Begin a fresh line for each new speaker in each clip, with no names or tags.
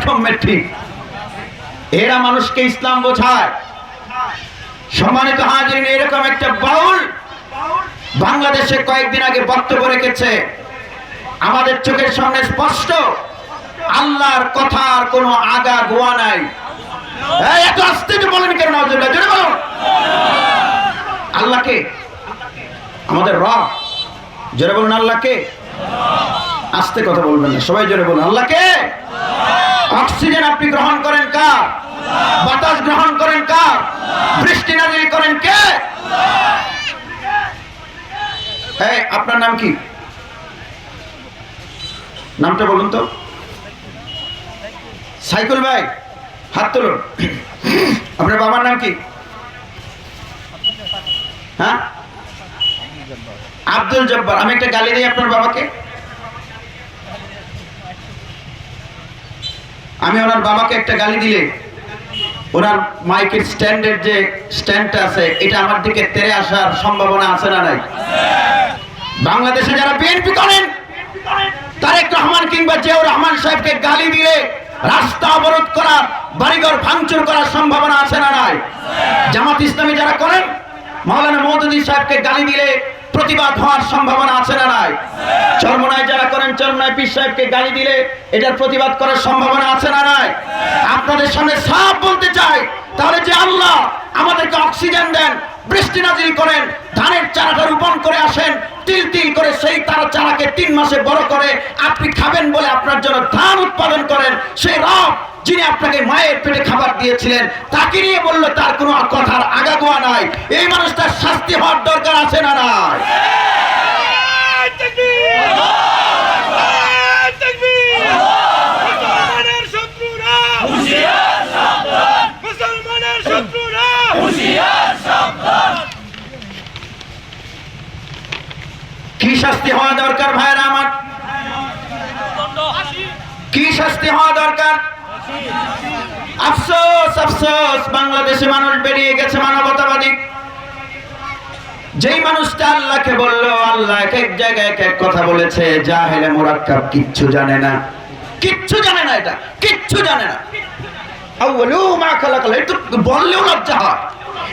প্ল্যাটফর্মের ঠিক। এরা মানুষকে ইসলাম বোঝায়। সম্মানিত হাজিরিন, এরকম একটা বাউল বাংলাদেশে কয়েকদিন আগে বক্তব্য রেখেছে, আমাদের চোখের সামনে স্পষ্ট আল্লাহর কথার কোনো আগা গোয়া নাই। এত আস্তে বলেন কেন? নাউজুবিল্লাহ, জোরে বলুন। আল্লাহকে আমাদের রব, জোরে বলুন আল্লাহকে। আস্তে কথা বলবেন না, সবাই জোরে বলুন আল্লাহকে। অক্সিজেন আপনি গ্রহণ করেন কার? বাতাস গ্রহণ করেন কার? বৃষ্টি নাজিল করেন কে? এই আপনার নাম কি? নামটা বলুন তো। সাইকুল ভাই, হাত তুলুন। আপনার বাবার নাম কি? হ্যাঁ, আব্দুল জব্বার। আমি একটা গালি দিই আপনার বাবাকে। আমি ওনার বাবাকে একটা গালি দিলে ওনার মাইকের স্ট্যান্ডের যে স্ট্যান্ডটা আছে এটা আমার দিকে তেড়ে আসার সম্ভাবনা আছে না নাই? বাংলাদেশে যারা বিএনপি করেন, তারেক রহমান কিংবা জিয়াউর রহমান সাহেবকে গালি দিলে রাস্তা অবরোধ করার, বাড়িঘর ভাঙচুর করার সম্ভাবনা আছে না নাই? জামাত ইসলামী যারা করেন, মাওলানা মওদুদী সাহেবকে গালি দিলে প্রতিবাদ হওয়ার সম্ভাবনা আছে না নাই? চরমনায় যারা করেন, চরমনায় পীর সাহেবকে গালি দিলে এটার প্রতিবাদ করার সম্ভাবনা আছে না নাই? আপনাদের সামনে সাফ বলতে চাই, তাহলে যে আল্লাহ আমাদেরকে অক্সিজেন দেন, বৃষ্টি নাজিল করেন, ধানের চারাটা রোপণ করে আসেন, তিল তিল করে সেই তারা চারাকে 3 মাসে বড় করে আপনি খাবেন বলে আপনার জন্য ধান উৎপাদন করেন, সেই রব যিনি আপনাকে মায়ের পেটে খাবার দিয়েছিলেন, তাকে নিয়ে বললো তার কোনো কথার আগাগোয়া নাই। এই মানুষটার শাস্তি হওয়ার দরকার আছে না নাই? কি শাস্তি হওয়া দরকার ভাইরা আমার? কি শাস্তি হওয়া দরকার? আফসোস আফসোস, বাংলাদেশে মানুষ বেরিয়ে গেছে মানবতাবাদী। যেই মানুষটা আল্লাহকে বললো, আল্লাহ এক এক জায়গায় এক এক কথা বলেছে, জাহেলে মুরাক্কাব, কিচ্ছু জানে না, কিচ্ছু জানে না, এটা কিচ্ছু জানে না। আউয়ালু মা খালাকাল, এটা বললেও লজ্জা হয়।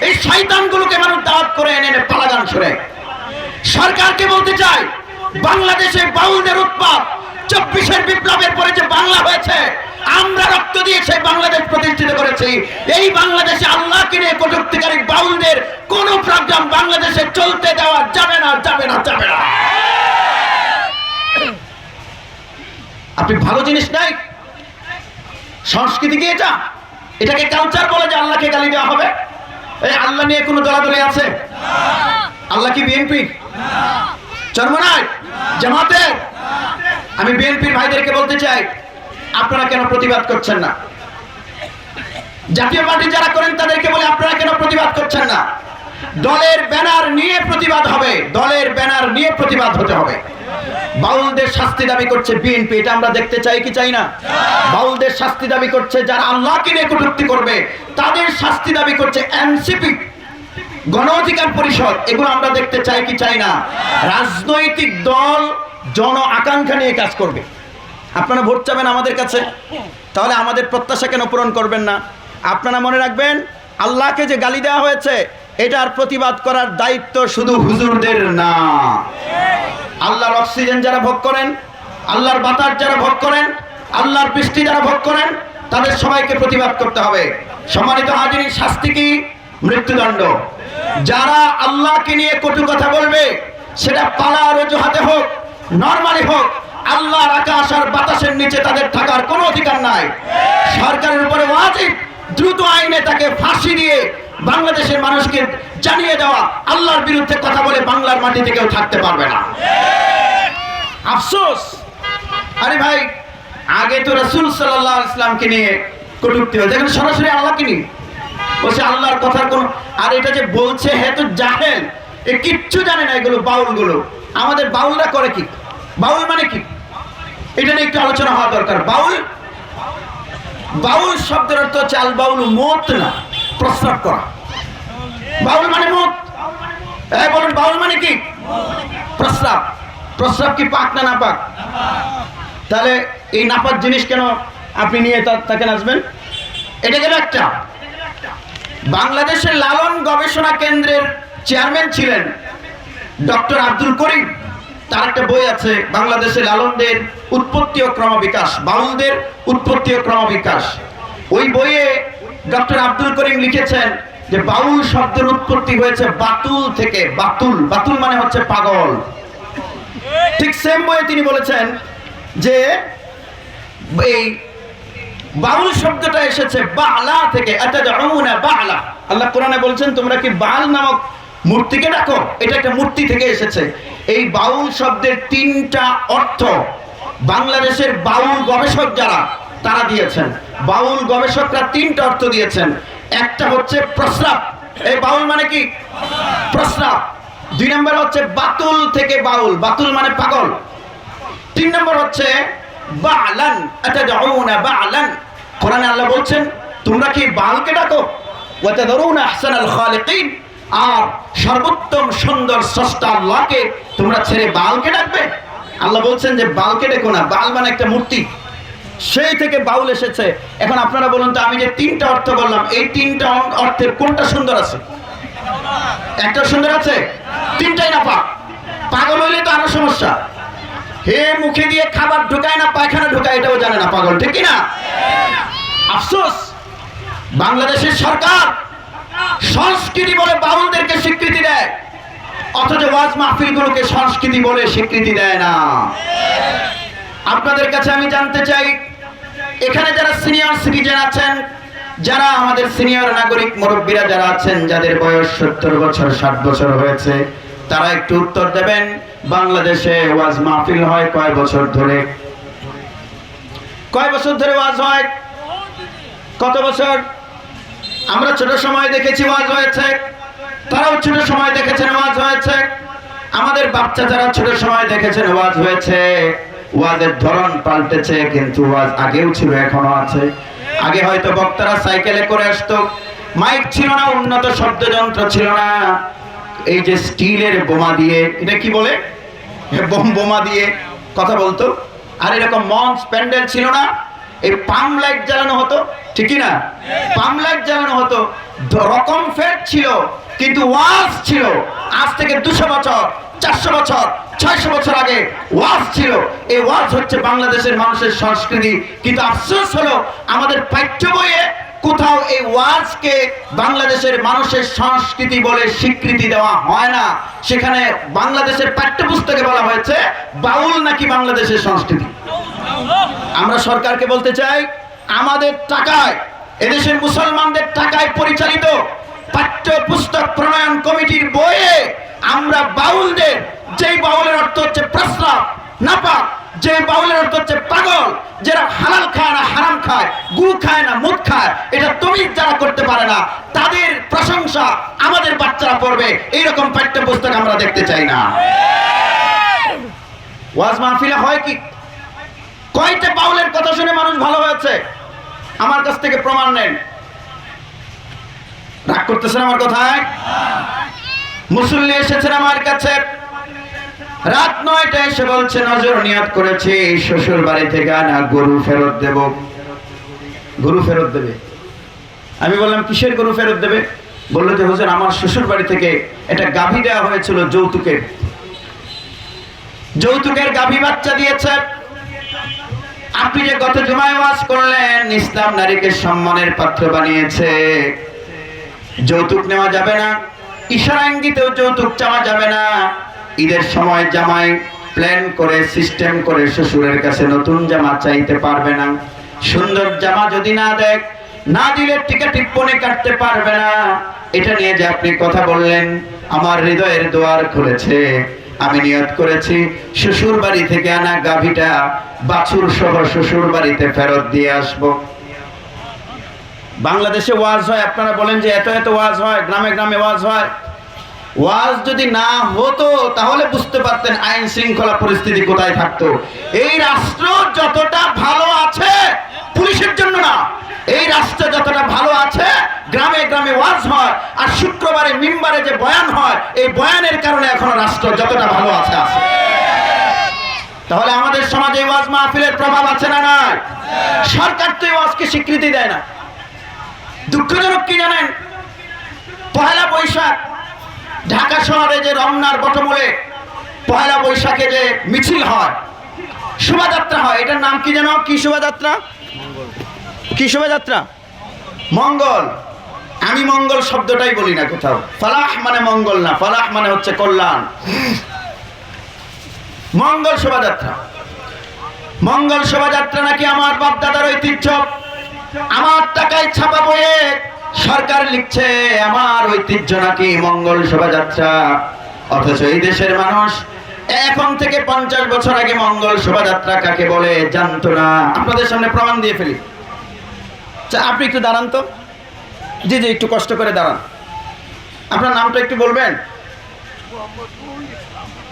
এই শয়তানগুলোকে মানুষ দাওয়াত করে এনে এনে পালাগান শুনে। সরকারকে বলতে চাই, বাংলাদেশে বাউলদের উৎপাত, 24-এর বিপ্লবের পরে যে বাংলা হয়েছে, আমরা রক্ত দিয়ে সেই বাংলাদেশ প্রতিষ্ঠিত করেছি। এই বাংলাদেশে আল্লাহকে নিয়ে কটূক্তিকারী বাউলদের কোন প্রোগ্রাম বাংলাদেশে চলতে দেওয়া যাবে না, যাবে না, যাবে না। আপনি ভালো জিনিস নাই, সংস্কৃতি কি এটা? এটাকে কালচার বলে যে আল্লাহকে গালি দেওয়া হবে? এই আল্লাহ নিয়ে কোনো দলাদলি আছে? আল্লাহ কি বিএনপি, চরমনায়, জামাতের? আমি বিএনপির ভাইদেরকে বলতে চাই, আপনারা কেন প্রতিবাদ করছেন না? জাতীয় পার্টি যারা করেন তাদেরকে বলে আপনারা কেন প্রতিবাদ করছেন না? দলের ব্যানার নিয়ে প্রতিবাদ হবে, দলের ব্যানার নিয়ে প্রতিবাদ হতে হবে। বাউলদের শাস্তি দাবি করছে বিএনপি, এটা আমরা দেখতে চাই কি চাই না? বাউলদের শাস্তি দাবি করছে যারা আল্লাহকে নিয়ে কটূক্তি করবে, তাদের শাস্তি দাবি করছে এনসিপি, গণ অধিকার পরিষদ। এগুলো আমরা দেখতে চাই কি চাই না? রাজনৈতিক দল জন আকাঙ্ক্ষা নিয়ে কাজ করবে। আপনারা ভোট চাবেন আমাদের কাছে, তাহলে আমাদের প্রত্যাশা কেন পূরণ করবেন না? আপনারা মনে রাখবেন, আল্লাহকে যে গালি দেওয়া হয়েছে, এটার প্রতিবাদ করার দায়িত্ব শুধু হুজুরদের না। আল্লাহর অক্সিজেন যারা ভোগ করেন, আল্লাহর বাতাস যারা ভোগ করেন, আল্লাহর বৃষ্টি যারা ভোগ করেন, তাদের সবাইকে প্রতিবাদ করতে হবে। সম্মানিত হাজিরিন, শাস্তি কি? মৃত্যুদণ্ড। যারা আল্লাহকে নিয়ে কটু কথা বলবে, সেটা পালার অজুহাতে হোক, নরমালি হোক, আল্লাহর আকাশ আর বাতাসের নিচে তাদের থাকার কোনো অধিকার নাই। সরকারের উপরে ওয়াজিব দ্রুত আইনে তাকে ফাঁসি দিয়ে বাংলাদেশের মানুষকে জানিয়ে দেওয়া, আল্লাহর বিরুদ্ধে কথা বলে বাংলার মাটিতে কেউ থাকতে পারবে না। আফসোস, আরে ভাই, আগে তো রাসূল সাল্লাল্লাহু আলাইহি ওয়াসাল্লামকে নিয়ে কটূক্তি হয়, দেখেন সরাসরি আল্লাহকে নিয়ে বলছে, আল্লাহর কথার কোন, আর এটা যে বলছে হ্যাঁ তো জাহেল, এ কিচ্ছু জানে না। এগুলো বাউলগুলো, আমাদের বাউলরা করে কি? বাউল মানে কি? এটা নিয়ে একটু আলোচনা হওয়া দরকার। বাউল, বাউল শব্দের অর্থ হচ্ছে আল বাউল মত, না প্রস্রাব করা। বাউল মানে মত। বলুন, বাউল মানে কি? প্রস্রাব। প্রস্রাব কি পাক না নাপাক? তাহলে এই নাপাক জিনিস কেন আপনি নিয়ে তাকে নাচবেন? এটা গেল একটা। বাংলাদেশের লালন গবেষণা কেন্দ্রের চেয়ারম্যান ছিলেন ডক্টর আব্দুল করিম। তার একটা বই আছে, বাংলাদেশের লালনদের উৎপত্তি ও ক্রমবিকাশ, বাউলদের উৎপত্তি ও ক্রমবিকাশ। ওই বইয়ে ডক্টর আব্দুল করিম লিখেছেন যে বাউল শব্দের উৎপত্তি হয়েছে বাতুল থেকে। বাতুল, বাতুল মানে হচ্ছে পাগল। ঠিক সেম বইয়ে তিনি বলেছেন যে এই বাউল শব্দটা এসেছে বালা থেকে। বালা, আল্লাহ কোরআনে বলছেন তোমরা কি বাল নামক মূর্তিকে ডাকো, এটা একটা মূর্তি থেকে এসেছে। এই বাউল শব্দের তিনটা অর্থ বাংলাদেশের বাউল গবেষক যারা তারা দিয়েছেন। বাউল গবেষকরা তিনটা অর্থ দিয়েছেন। একটা হচ্ছে প্রস্রাব, এই বাউল মানে কি প্রস্রাব। 2 নম্বর হচ্ছে বাতুল থেকে বাউল, বাতুল মানে পাগল। 3 নম্বর হচ্ছে বালান, আতাদউনা বালান, কোরআনে আল্লাহ বলছেন তোমরা কি বালকে ডাকো, ওয়া তাদরুনা আহসানাল খালিকিন, আর সর্বোত্তম সুন্দর স্রষ্টা আল্লাহকে তোমরা ছেড়ে বালকে ডাকবে। আল্লাহ বলছেন যে বালকে ডেকো না, বাল মানে একটা মূর্তি, সেই থেকে বাউল এসেছে। এখন আপনারা বলুন তো, আমি যে তিনটা অর্থ বললাম এই তিনটা অর্থের কোনটা সুন্দর আছে? একটা সুন্দর আছে? তিনটাই না পাক। পাগল হইলে তো আরো সমস্যা। হে মুখে দিয়ে খাবার ঢুকায় না পায়খানা ঢুকায় এটাও জানে না, পাগল, ঠিক কি না? আফসোস, বাংলাদেশের সরকার সংস্কৃতি বলে বাউলদেরকে স্বীকৃতি দেয়, অথচ ওয়াজ মাহফিলগুলোকে সংস্কৃতি বলে স্বীকৃতি দেয় না। আপনাদের কাছে আমি জানতে চাই, এখানে যারা সিনিয়র সিটিজেন আছেন, যারা আমাদের সিনিয়র নাগরিক মুরব্বীরা যারা আছেন, যাদের বয়স 70 বছর 60 বছর হয়েছে, তারা একটু উত্তর দেবেন। বাংলাদেশে ওয়াজ মাহফিল হয় কয় বছর ধরে? কয় বছর ধরে ওয়াজ হয়? কত বছর? আমরা ছোট সময় দেখেছি ওয়াজ হয়েছে, তারাও ছোট সময় দেখেছেন ওয়াজ হয়েছে। আমাদের বাচ্চা যারা ছোট সময় দেখেছেন ওয়াজ হয়েছে। ওয়াজের ধরন পাল্টেছে, কিন্তু ওয়াজ আগেও ছিল, এখনো আছে। আগে হয়তো বক্তারা সাইকেলে করে আসতো, মাইক ছিল না, উন্নত শব্দযন্ত্র ছিল না, এই যে স্টিলের বোমা দিয়ে, এটা কি বলে, বোমা দিয়ে কথা বলতো। আর এরকম মঞ্চ প্যান্ডেল ছিল না, এই পাম লাইট জ্বালানো হতো, ঠিকই না? পাম লাইট জ্বালানো হতো, রকম ফেট ছিল, কিন্তু ওয়াজ ছিল। আজ থেকে 200 বছর 400 বছর 600 বছর আগে ওয়াজ ছিল। এই ওয়াজ হচ্ছে বাংলাদেশের মানুষের সংস্কৃতি। কিন্তু আফসোস হলো আমাদের পাঠ্য বইয়ে কোথাও এই ওয়াজকে বাংলাদেশের মানুষের সংস্কৃতি বলে স্বীকৃতি দেওয়া হয় না। সেখানে বাংলাদেশের পাঠ্যপুস্তকে বলা হয়েছে বাউল নাকি বাংলাদেশের সংস্কৃতি। আমরা সরকারকে বলতে চাই, আমাদের টাকায়, এদেশের মুসলমানদের টাকায় পরিচালিত পাঠ্যপুস্তক প্রণয়ন কমিটির বইয়ে আমরা বাউলদের, যেই বাউলের অর্থ হচ্ছে প্রস্রাব, নাপাক, যে বাউলের অর্থ হচ্ছে পাগল, যারা হালাল খায় না হারাম খায়, গু খায় না মুদ খায়, এটা তুমি যারা করতে পারে না, তাদের প্রশংসা আমাদের বাচ্চারা পড়বে, এইরকম পাঠ্যপুস্তক আমরা দেখতে চাই না। ওয়াজ মাহফিলে হয় কি, কয়টা বাউলের কথা শুনে মানুষ ভালো হয়েছে? আমার কাছ থেকে প্রমাণ নেন। রাগ করতেছেন আমার কথায়? মুসল্লি এসেছেন আমার কাছে, রাত 9টায় এসে বলছে নজর নিয়ত করেছি শ্বশুর বাড়ি থেকে আনা গরু ফেরত দেব। গরু ফেরত দেবে? আমি বললাম কিসের গরু ফেরত দেবে? বললো যে হুজুর আমার শ্বশুর বাড়ি থেকে একটা গাভী দেওয়া হয়েছিল যৌতুকের, যৌতুকের গাভী বাচ্চা দিয়েছে। আপনি যে গত জুমায় ওয়াজ করলেন ইসলাম নারীকে সম্মানের পাত্র বানিয়েছে, যৌতুক নেওয়া যাবে না, ইশারা ইঙ্গিতেও যৌতুক চাওয়া যাবে না। ঈদের সময় জামাই প্ল্যান করে সিস্টেম করে শ্বশুরের কাছে নতুন জামা চাইতে পারবে না। সুন্দর জামা যদি না দেখ, না দিলে টিকা টিপ্পনি কাটতে পারবে না। এটা নিয়ে যে আপনি কথা বললেন, আমার হৃদয়ের দুয়ার খুলেছে। আমি নিয়ত করেছি শ্বশুর বাড়ি থেকে আনা গাভীটা বাছুর সহ শ্বশুর বাড়িতে ফেরত দিয়ে আসব। বাংলাদেশে ওয়াজ হয়, আপনারা বলেন যে এত এত ওয়াজ হয়, গ্রামে গ্রামে ওয়াজ হয়। ওয়াজ যদি না হতো তাহলে বুঝতে পারতেন আইন শৃঙ্খলা পরিস্থিতি কোথায় থাকতো। এই রাষ্ট্র যতটা ভালো আছে পুলিশের জন্য না, এই রাষ্ট্র যতটা ভালো আছে গ্রামে গ্রামে ওয়াজ হয়, আর শুক্রবারে মিম্বারে যে বয়ান হয়, এই বয়ানের কারণে এখনো রাষ্ট্র যতটা ভালো আছে আছে। তাহলে আমাদের সমাজে ওয়াজ মাহফিলের প্রভাব আছে না নাই? সরকার তো এই ওয়াজকে স্বীকৃতি দেয় না। দুঃখজনক কি জানেন, পহেলা বৈশাখ ঢাকা শহরে যে রমনার বটমূলে পহেলা বৈশাখে যে মিছিল হয়, শোভাযাত্রা হয়, এটার নাম কি যেন? কি শোভাযাত্রা? কি শোভাযাত্রা? মঙ্গল। আমি মঙ্গল শব্দটাই বলি না কোথাও। ফালাহ মানে মঙ্গল না, ফালাহ মানে হচ্ছে কল্যাণ। মঙ্গল শোভাযাত্রা, মঙ্গল শোভাযাত্রা নাকি আমার বাপদাদার ঐতিহ্য। আমার টাকায় ছাপা বইয়ে সরকার লিখছে আমার ঐতিহ্য নাকি মঙ্গল শোভাযাত্রা, অথচ এই দেশের মানুষ এখন থেকে 50 বছর আগে মঙ্গল শোভাযাত্রা কাকে বলে জানতো না। আপনাদের সামনে প্রমাণ দিয়ে ফেলি। আপনি একটু দাঁড়ান তো। জি জি, একটু কষ্ট করে দাঁড়ান। আপনার নামটা একটু বলবেন?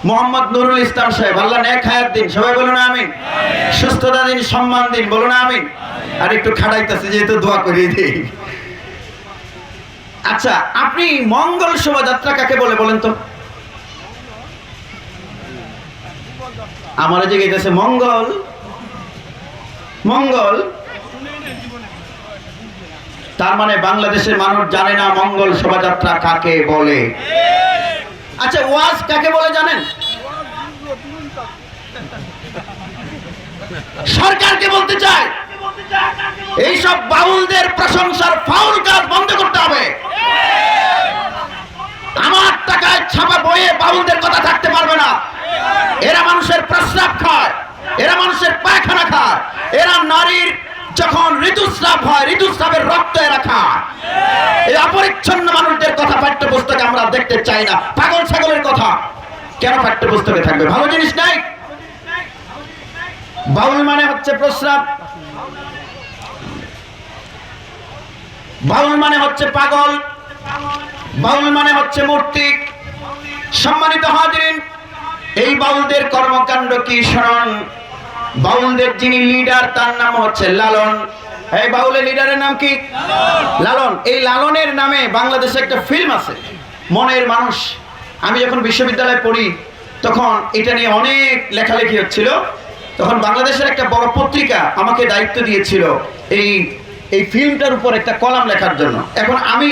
মোহাম্মদ নুরুল ইসলাম সাহেব। আল্লাহ নেক হায়াত দিন, সবাই বলুন আমিন। সুস্থতা দিন, সম্মান দিন, বলুন আমিন। আর একটু খাড়াইতেছে যেহেতু দোয়া করিয়ে দিই। আচ্ছা, আপনি মঙ্গল শোভাযাত্রা কাকে বলে বলেন তো? আমার যে গেছে মঙ্গল, মঙ্গল তার মানে বাংলাদেশের মানুষ জানে না মঙ্গল শোভাযাত্রা কাকে বলে। আচ্ছা, ওয়াজ কাকে বলে জানেন? সরকারকে বলতে চাই এইসব বাউলদের প্রশংসার ফাউল কাজ বন্ধ করতে হবে। আমার টাকায় ছাপা বইয়ে বাউলদের কথা থাকতে পারবে না। এরা মানুষের প্রস্রাব খায়, এরা মানুষের পায়খানা খায়, এরা নারীর যখন ঋতুস্রাব হয় ঋতুস্রাবের রক্ত এরা খায়। এই অপরিচ্ছন্ন মানুষদের কথা পাঠ্যপুস্তকে আমরা দেখতে চাই না। পাগল ছাগলের কথা কেন পাঠ্যপুস্তকে থাকবে? ভালো জিনিস নাই। বাউল মানে হচ্ছে প্রস্রাব, বাউল মানে হচ্ছে পাগল, বাউল মানে হচ্ছে মূর্তি। সম্মানিত হাজিরিন, এই বাউলদের কর্মকাণ্ড কি শুনুন। বাউলদের যিনি লিডার তার নাম হচ্ছে লালন। এই বাউলের লিডারের নাম কি? লালন। এই লালনের নামে বাংলাদেশে একটা ফিল্ম আছে, মনের মানুষ। আমি যখন বিশ্ববিদ্যালয়ে পড়ি তখন এটা নিয়ে অনেক লেখালেখি হচ্ছিল। তখন বাংলাদেশের একটা বড় পত্রিকা আমাকে দায়িত্ব দিয়েছিল এই ফিল্মটার উপর একটা কলাম লেখার জন্য। এখন আমি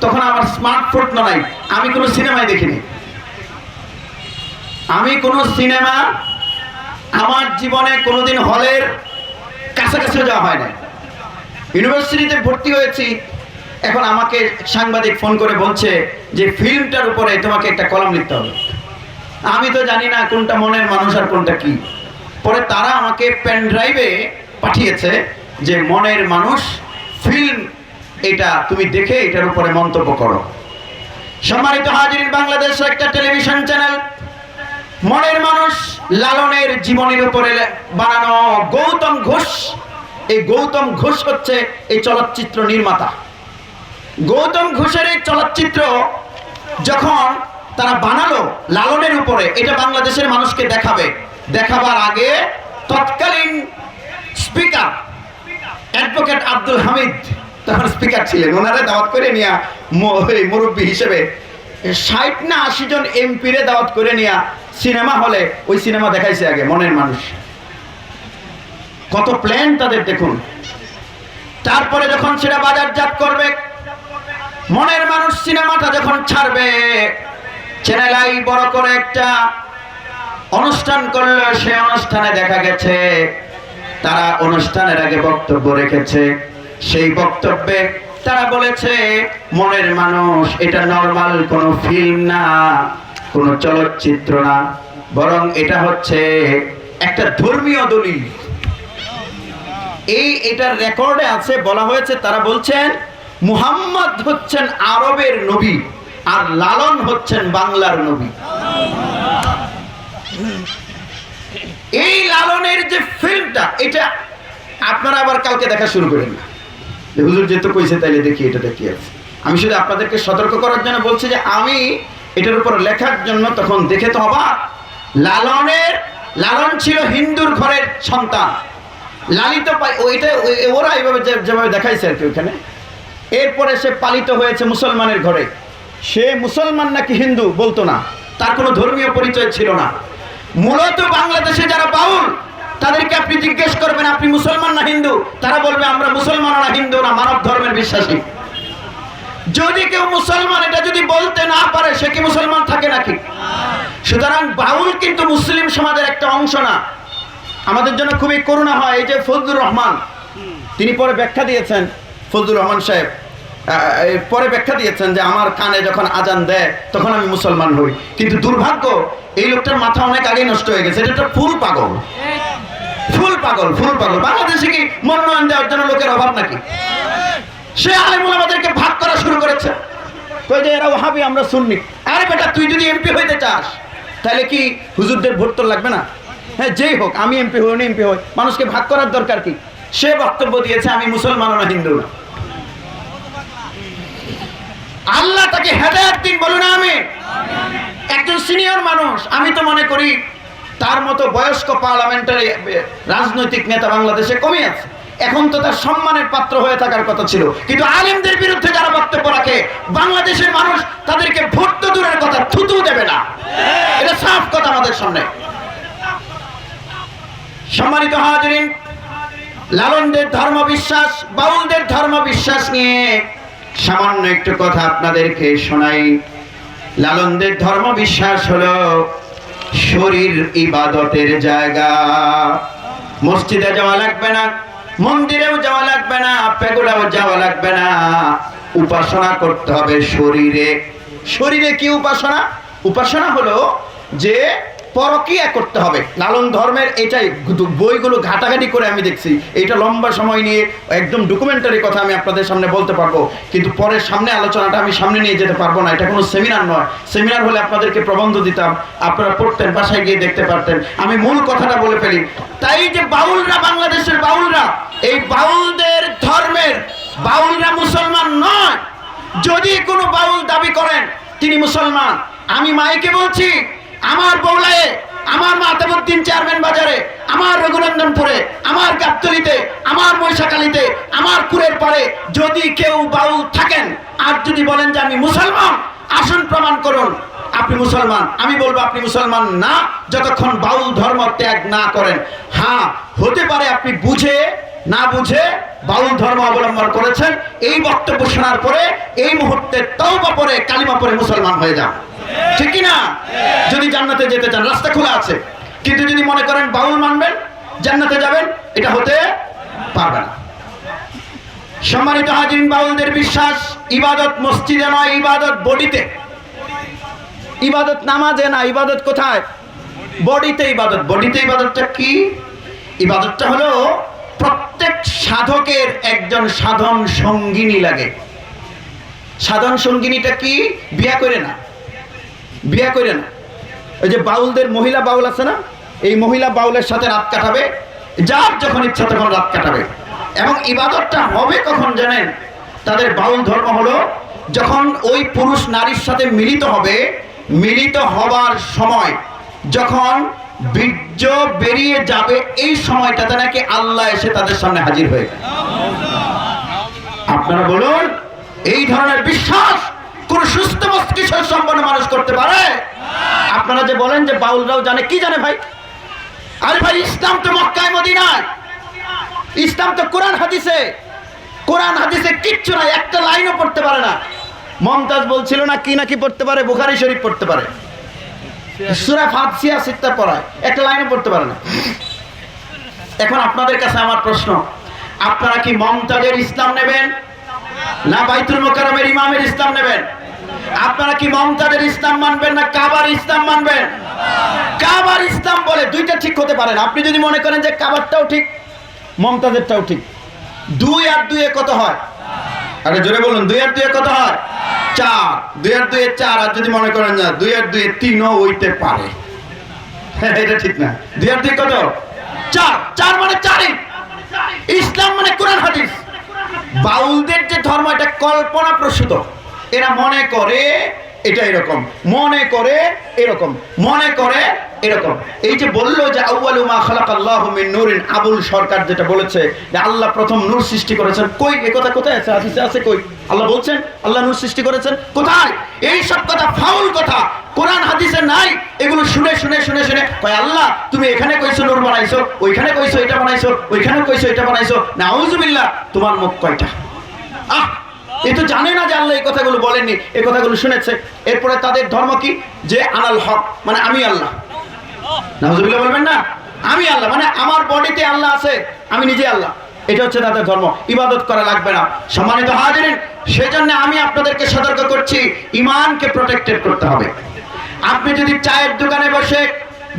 তখন আমার স্মার্টফোন নাই, আমি কোনো সিনেমায় দেখিনি। আমি কোনো সিনেমা আমার জীবনে কোনোদিন হলের কাছাকাছিও যাওয়া হয় না। ইউনিভার্সিটিতে ভর্তি হয়েছি, এখন আমাকে সাংবাদিক ফোন করে বলছে যে ফিল্মটার উপরে তোমাকে একটা কলাম লিখতে হবে। আমি তো জানি না কোনটা মনের মানুষ আর কোনটা কি। পরে তারা আমাকে পেন ড্রাইভে পাঠিয়েছে যে মনের মানুষ ফিল্ম, এটা তুমি দেখে এটার উপরে মন্তব্য করো। সম্মানিত হাজিরিন, বাংলাদেশের একটা টেলিভিশন চ্যানেল মনের মানুষ লালনের জীবনের উপরে বানানো। গৌতম ঘোষ, এই গৌতম ঘোষ হচ্ছে এই চলচ্চিত্র নির্মাতা। গৌতম ঘোষের এই চলচ্চিত্র যখন তারা বানালো লালনের উপরে, এটা বাংলাদেশের মানুষকে দেখাবে। দেখাবার আগে তৎকালীন স্পিকার অ্যাডভোকেট আব্দুল হামিদ তখন স্পিকার ছিলেন, ওনারা দাওয়াত করে নিয়ে মুরব্বী হিসেবে 60 না 80 জন এমপিরে দাওয়াত করে নিয়ে সিনেমা হলে ওই সিনেমা দেখাইছে আগে মনের মানুষ। কত প্ল্যান তাদের দেখুন। তারপরে যখন সেটা বাজারজাত করবে, মনের মানুষ সিনেমাটা যখন ছাড়বে, চ্যানেল আই বড় করে একটা অনুষ্ঠান করলো। সে অনুষ্ঠানে দেখা গেছে তারা অনুষ্ঠানের আগে বক্তব্য রেখেছে। সেই বক্তব্যে তারা বলেছে মনের মানুষ এটা নরমাল কোনো ফিল্ম না, কোনো চলচ্চিত্র না, বরং এটা হচ্ছে একটা ধর্মীয় দলিল। এটার রেকর্ডে আছে, বলা হয়েছে, তারা বলছেন মুহাম্মদ হচ্ছেন আরবের নবী আর লালন হচ্ছেন বাংলার নবী। এই লালনের যে ফিল্মটা, এটা আপনারা আবার কালকে দেখা শুরু করেন না যে হুজুর যেহেতু কইছে তাইলে দেখি এটা দেখি আছে। আমি শুধু আপনাদেরকে সতর্ক করার জন্য বলছি যে আমি এটার উপর লেখার জন্য তখন দেখে তো হবা। লালন ছিল হিন্দুর ঘরের সন্তান, লালিত ওইটা ওরা এইভাবে যেভাবে দেখাইছে আর কি ওইখানে। এরপরে সে পালিত হয়েছে মুসলমানের ঘরে। সে মুসলমান নাকি হিন্দু বলতো না, তার কোনো ধর্মীয় পরিচয় ছিল না। মূলত বাংলাদেশে যারা বাউল তাদেরকে আপনি জিজ্ঞেস করবেন আপনি মুসলমান না হিন্দু, তারা বলবে আমরা মুসলমান না হিন্দু না, মানব ধর্মের বিশ্বাসী। যদি কেউ মুসলমান এটা যদি বলতে না পারে সে কি মুসলমান থাকে নাকি? সুতরাং বাউল কিন্তু মুসলিম সমাজের একটা অংশ না। আমাদের জন্য খুবই করুণা হয়, এই যে ফজলুর রহমান তিনি পরে ব্যাখ্যা দিয়েছেন, ফজলুর রহমান সাহেব পরে ব্যাখ্যা দিয়েছেন যে আমার কানে যখন আজান দেয় তখন আমি মুসলমান হই। কিন্তু দুর্ভাগ্য এই লোকটার মাথা অনেক আগেই নষ্ট হয়ে গেছে, এটা একটা ফুল পাগল, ফুল পাগল, ফুল পাগল। বাংলাদেশে কি মনোনয়ন দেওয়ার জন্য লোকের অভাব নাকি? সে আলেমুল আমাদেরকে ভাগ করা শুরু করেছে, কই যে এরা ওয়াহাবি আমরা সুন্নি। আরে বেটা তুই যদি এমপি হইতে চাস তাহলে কি হুজুরদের ভোট তোর লাগবে না? হ্যাঁ যেই হোক, আমি এমপি হই না এমপি হই, মানুষকে ভাগ করার দরকার কি? সে বক্তব্য দিয়েছে আমি মুসলমান না হিন্দু না। আল্লাহ তাকে হেদায়েত দিন, বলুন আমিন। একজন সিনিয়র মানুষ, আমি তো মনে করি তার মতো বয়স্ক পার্লামেন্টারি রাজনৈতিক নেতা বাংলাদেশে কমই আছে। এখন তো তার সম্মানের পাত্র হয়ে থাকার কথা ছিল, কিন্তু আলেমদের বিরুদ্ধে যারা বক্তব্য রাখে বাংলাদেশের মানুষ তাদেরকে ভোট তো দূরের কথা থুতু দেবে না, এটা সাফ কথা আমাদের সামনে। সম্মানিত হাজিরিন, লালনদের ধর্মবিশ্বাস, বাউলদের ধর্মবিশ্বাস নিয়ে সামান্য একটু কথা আপনাদেরকে শোনাই। লালনদের ধর্মবিশ্বাস হলো শরীর ইবাদতের জায়গা। মসজিদে যাওয়া লাগবে না, মন্দিরেও যাওয়া লাগবে না, পেগোডাও যাওয়া লাগবে না, উপাসনা করতে হবে শরীরে। শরীরে কি উপাসনা? উপাসনা হলো যে পরকিয়া করতে হবে। লালন ধর্মের এটাই, বইগুলো ঘাটাঘাটি করে আমি দেখছি, এটা লম্বা সময় নিয়ে একদম ডকুমেন্টারি কথা আমি আপনাদের সামনে বলতে পারবো, কিন্তু পরের সামনে আলোচনাটা আমি সামনে নিয়ে যেতে পারবো না। এটা কোনো সেমিনার নয়, সেমিনার হলে আপনাদেরকে প্রবন্ধ দিতাম, আপনারা পড়তেন, বাসায় গিয়ে দেখতে পারতেন। আমি মূল কথাটা বলে ফেলি। তাই যে বাউলরা, বাংলাদেশের বাউলরা, এই বাউলদের ধর্মের বাউলরা মুসলমান নয়। যদি কোনো বাউল দাবি করেন তিনি মুসলমান, আমি মাইকে বলছি, আমার বৌলায়ে, আমার মাতাবুদ্দিন চেয়ারম্যান বাজারে, আমার রঘুনন্দনপুরে, আমার গাবতলীতে, আমার মহিষাখালীতে, আমার কুরের পাড়ে যদি কেউ বাউল থাকেন আর যদি বলেন যে আমি মুসলমান, আসুন প্রমাণ করুন আপনি মুসলমান। আমি বলবো আপনি মুসলমান না যতক্ষণ বাউল ধর্ম ত্যাগ না করেন। হ্যাঁ, হতে পারে আপনি বুঝে না বুঝে বাউল ধর্ম অবলম্বন করেছেন, এই বক্তব্য শোনার পরে এই মুহূর্তে তওবা পরে কালিমা পরে মুসলমান হয়ে যান, ঠিক কি না? যদি জান্নাতে যেতে চান রাস্তা খোলা আছে, কিন্তু যদি মনে করেন বাউল মানবেন জান্নাতে যাবেন, এটা হতে পারবে না। সম্মানিত হাজির, বাউলদের বিশ্বাস ইবাদত মসজিদে নয়, ইবাদত বডিতে। ইবাদত নামাজে না, ইবাদত কোথায়? বডিতে ইবাদত। বডিতে ইবাদতটা কি? ইবাদতটা হলো প্রত্যেক সাধকের একজন সাধন সঙ্গিনী লাগে। সাধন সঙ্গিনীটা কি? বিয়া করে না, বিয়া করে না। ওই যে বাউলদের মহিলা বাউল আছে না, এই মহিলা বাউলের সাথে রাত কাটাবে, যার যখন ইচ্ছা তখন রাত কাটাবে। এবং ইবাদতটা হবে কখন জানেন? তাদের বাউল ধর্ম হলো যখন ওই পুরুষ নারীর সাথে মিলিত হবে, মিলিত হবার সময় যখন বীর্য বেরিয়ে যাবে, এই সময়টাতে নাকি আল্লাহ এসে তাদের সামনে হাজির হয়ে যায়। আপনারা বলুন, এই ধরনের বিশ্বাস কোন সুস্থ মস্তিষ্ক সম্পন্ন মানুষ করতে পারে? আপনারা যে বলেন যে বাউলরাও জানে, কি জানে ভাই? আরে ভাই, ইসলাম তো মক্কায় মদিনায়, ইসলাম তো কোরআন হাদিসে। কোরআন হাদিসে কিচ্ছু নাই, একটা লাইনও পড়তে পারে না। মমতাজ বলছিল না কি নাকি পড়তে পারে, বুখারী শরীফ পড়তে পারে, সূরা ফাতিহা সিত্তা পড়ায়, একটা লাইনও পড়তে পারে না। এখন আপনাদের কাছে আমার প্রশ্ন, আপনারা কি মমতাজের ইসলাম নেবেন না বাইতুল মুকাররমের ইমামের ইসলাম নেবেন? আপনারা কি মমতাজের ইসলাম মানবেন না কাবার ইসলাম মানবেন? কাবার ইসলাম বলে দুইটা ঠিক হতে পারে না। আপনি যদি মনে করেন যে কাবারটাও ঠিক মমতাজেরটাও ঠিক, 2 আর 2 কত হয়? আরে জোরে বলুন, 2 আর 2 কত হয়? 4। 2 আর 2 4। আর যদি মনে করেন না 2 আর 2 3ও হইতে পারে, এটা ঠিক না। 2 আর 2 কত? 4। 4 মানে 4ই। ইসলাম মানে কোরআন হাদিস। বাউলদের যে ধর্ম এটা কল্পনা প্রসূত। এরা মনে করে এটা এরকম, মনে করে এরকম, মনে করে এরকম। এই যে বললো যে আউয়ালু মা খালাকাল্লাহু মিন নূরিন, আবুল সরকার যেটা বলেছে যে আল্লাহ প্রথম নূর সৃষ্টি করেছেন, কই এই কথা কোথায় আছে? হাদিসে আছে কই? আল্লাহ বলছেন আল্লাহ নূর সৃষ্টি করেছেন, কোথায়? এই সব কথা ফাউল কথা, কোরআন হাদিসে নাই, এগুলো শুনে শুনে শুনে শুনে কয় আল্লাহ তুমি এখানে কইছো নূর বানাইছো, ওইখানে কইছো এটা বানাইছো, ওইখানে কইছো এটা বানাইছো, নাউজুবিল্লাহ। তোমার মুখ কয়টা? এ তো জানে না যে আল্লাহ এই কথাগুলো বলেননি, এই কথাগুলো শুনেছে। এরপরে তাদের ধর্ম কি? যে আনাল হক, মানে আমি আল্লাহ। নাউজুবিল্লাহ বলবেন না? আমি আল্লাহ মানে আমার বডিতে আল্লাহ আছে, আমি নিজে আল্লাহ। এটা হচ্ছে তাদের ধর্ম। ইবাদত করা লাগবে না। সম্মানিত হাজিরিন, সেজন্য আমি আপনাদেরকে সতর্ক করছি, ঈমানকে প্রোটেক্টেড করতে হবে। আপনি যদি চায়ের দোকানে বসে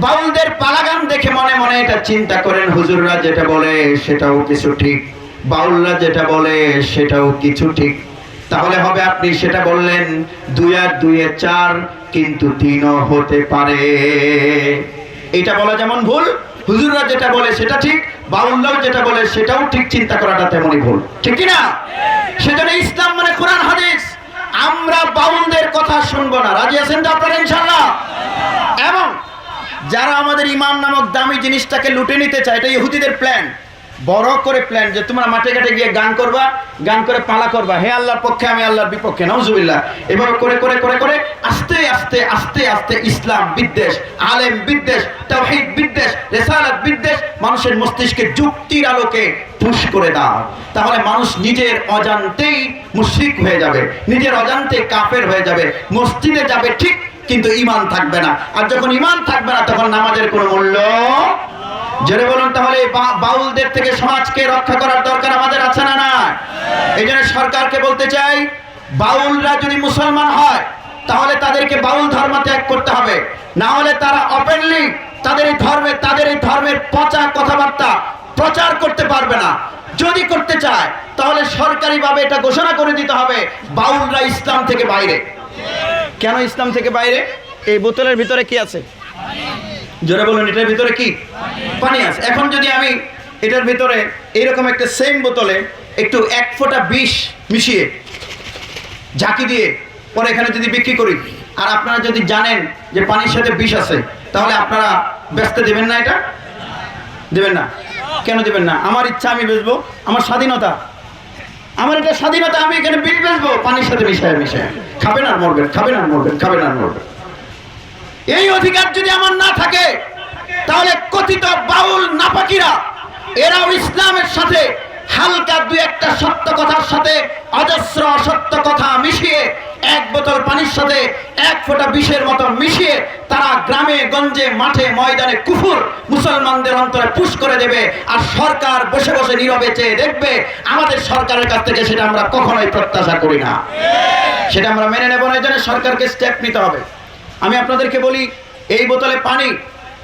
বাউলদের পালাগান দেখে মনে মনে এটা চিন্তা করেন, হুজুররা যেটা বলে সেটাও কিছু ঠিক, বাউলরা যেটা বলে সেটাও কিছু ঠিক, তাহলে হবে আপনি সেটা বললেন 2 আর 2 এ 4, কিন্তু 3ও হতে পারে। এটা বলা যেমন ভুল, হুজুররা যেটা বলে সেটা ঠিক, বাউলরাও যেটা বলে সেটাও ঠিক, চিন্তা করাটা তেমনই ভুল, ঠিক কি না? সেজন্য ইসলাম মানে কোরআন হাদিস। আমরা বাউলদের কথা শুনবো না। রাজি আছেন তো আপনারা ইনশাআল্লাহ? এবং যারা আমাদের ঈমান নামক দামি জিনিসটাকে লুটে নিতে চায়, এটা ইহুদিদের প্ল্যান, বড় করে প্ল্যান, যে তোমরা মাঠে ঘাটে গিয়ে গান করবা, গান করে পালা করবা, হে আল্লাহর পক্ষে আমি আল্লাহর বিপক্ষে, নাউজুবিল্লাহ। এভাবে করে করে করে করে আস্তে আস্তে আস্তে আস্তে ইসলাম বিদ্বেষ, আলেম বিদ্বেষ, তাওহীদ বিদ্বেষ, রিসালাত বিদ্বেষ মানুষের মস্তিষ্কে যুক্তির আলোকে পুশ করে দাও। তাহলে মানুষ নিজের অজান্তেই মুশরিক হয়ে যাবে, নিজের অজান্তে কাফের হয়ে যাবে, মসজিদে যাবে ঠিক, কিন্তু ঈমান থাকবে না। আর যখন ঈমান থাকবে না, তখন নামাজের কোনো মূল্য। জোরে বলুন। তাহলে বাউলদের থেকে সমাজকে রক্ষা করার দরকার আমাদের আছে না? না। এই জন্য সরকারকে বলতে চাই, বাউলরা যদি মুসলমান হয় তাহলে তাদেরকে বাউল ধর্ম ত্যাগ করতে হবে, না হলে তারা ওপেনলি তাদের এই ধর্মের পচা কথাবার্তা প্রচার করতে পারবে না। যদি করতে চায় তাহলে সরকারিভাবে এটা ঘোষণা করে দিতে হবে, বাউলরা ইসলাম থেকে বাইরে। কেন ইসলাম থেকে বাইরে? এই বোতলের ভিতরে কি আছে? জোরে বলুন, এটার ভিতরে কি? পানি আছে। এখন যদি আমি এটার ভিতরে এইরকম একটা সেম বোতলে একটু 1 ফোঁটা বিষ মিশিয়ে ঝাঁকি দিয়ে পরে এখানে যদি বিক্রি করি, আর আপনারা যদি জানেন যে পানির সাথে বিষ আছে, তাহলে আপনারা বেচতে দেবেন না? এটা দেবেন না। কেন দেবেন না? আমার ইচ্ছা, আমি বেচবো, আমার স্বাধীনতা, আমার এটা স্বাধীনতা, আমি এখানে বিষ বেচবো পানির সাথে মিশায় মিশায়। খাবেন আর মরবেন, খাবেন আর মরবেন, খাবেন আর মরবেন। এই অধিকার যদি আমার না থাকে, তাহলে কথিত বাউল নাপাকিরা এরাও ইসলামের সাথে হালকা 2-1টা সত্য কথার সাথে অজস্র অসত্য কথা মিশিয়ে 1 বোতল পানির সাথে 1 ফোঁটা বিষের মতো মিশিয়ে তারা গ্রামে গঞ্জে মাঠে ময়দানে কুফর মুসলমানদের অন্তরে পুশ করে দেবে। আর সরকার বসে বসে নীরবে চেয়ে দেখবে। আমাদের সরকারের কাছ থেকে সেটা আমরা কখনোই প্রত্যাশা করি না, সেটা আমরা মেনে নেব না। এই জন্য সরকারকে স্টেপ নিতে হবে। আমি আপনাদেরকে বলি, এই বোতলে পানি,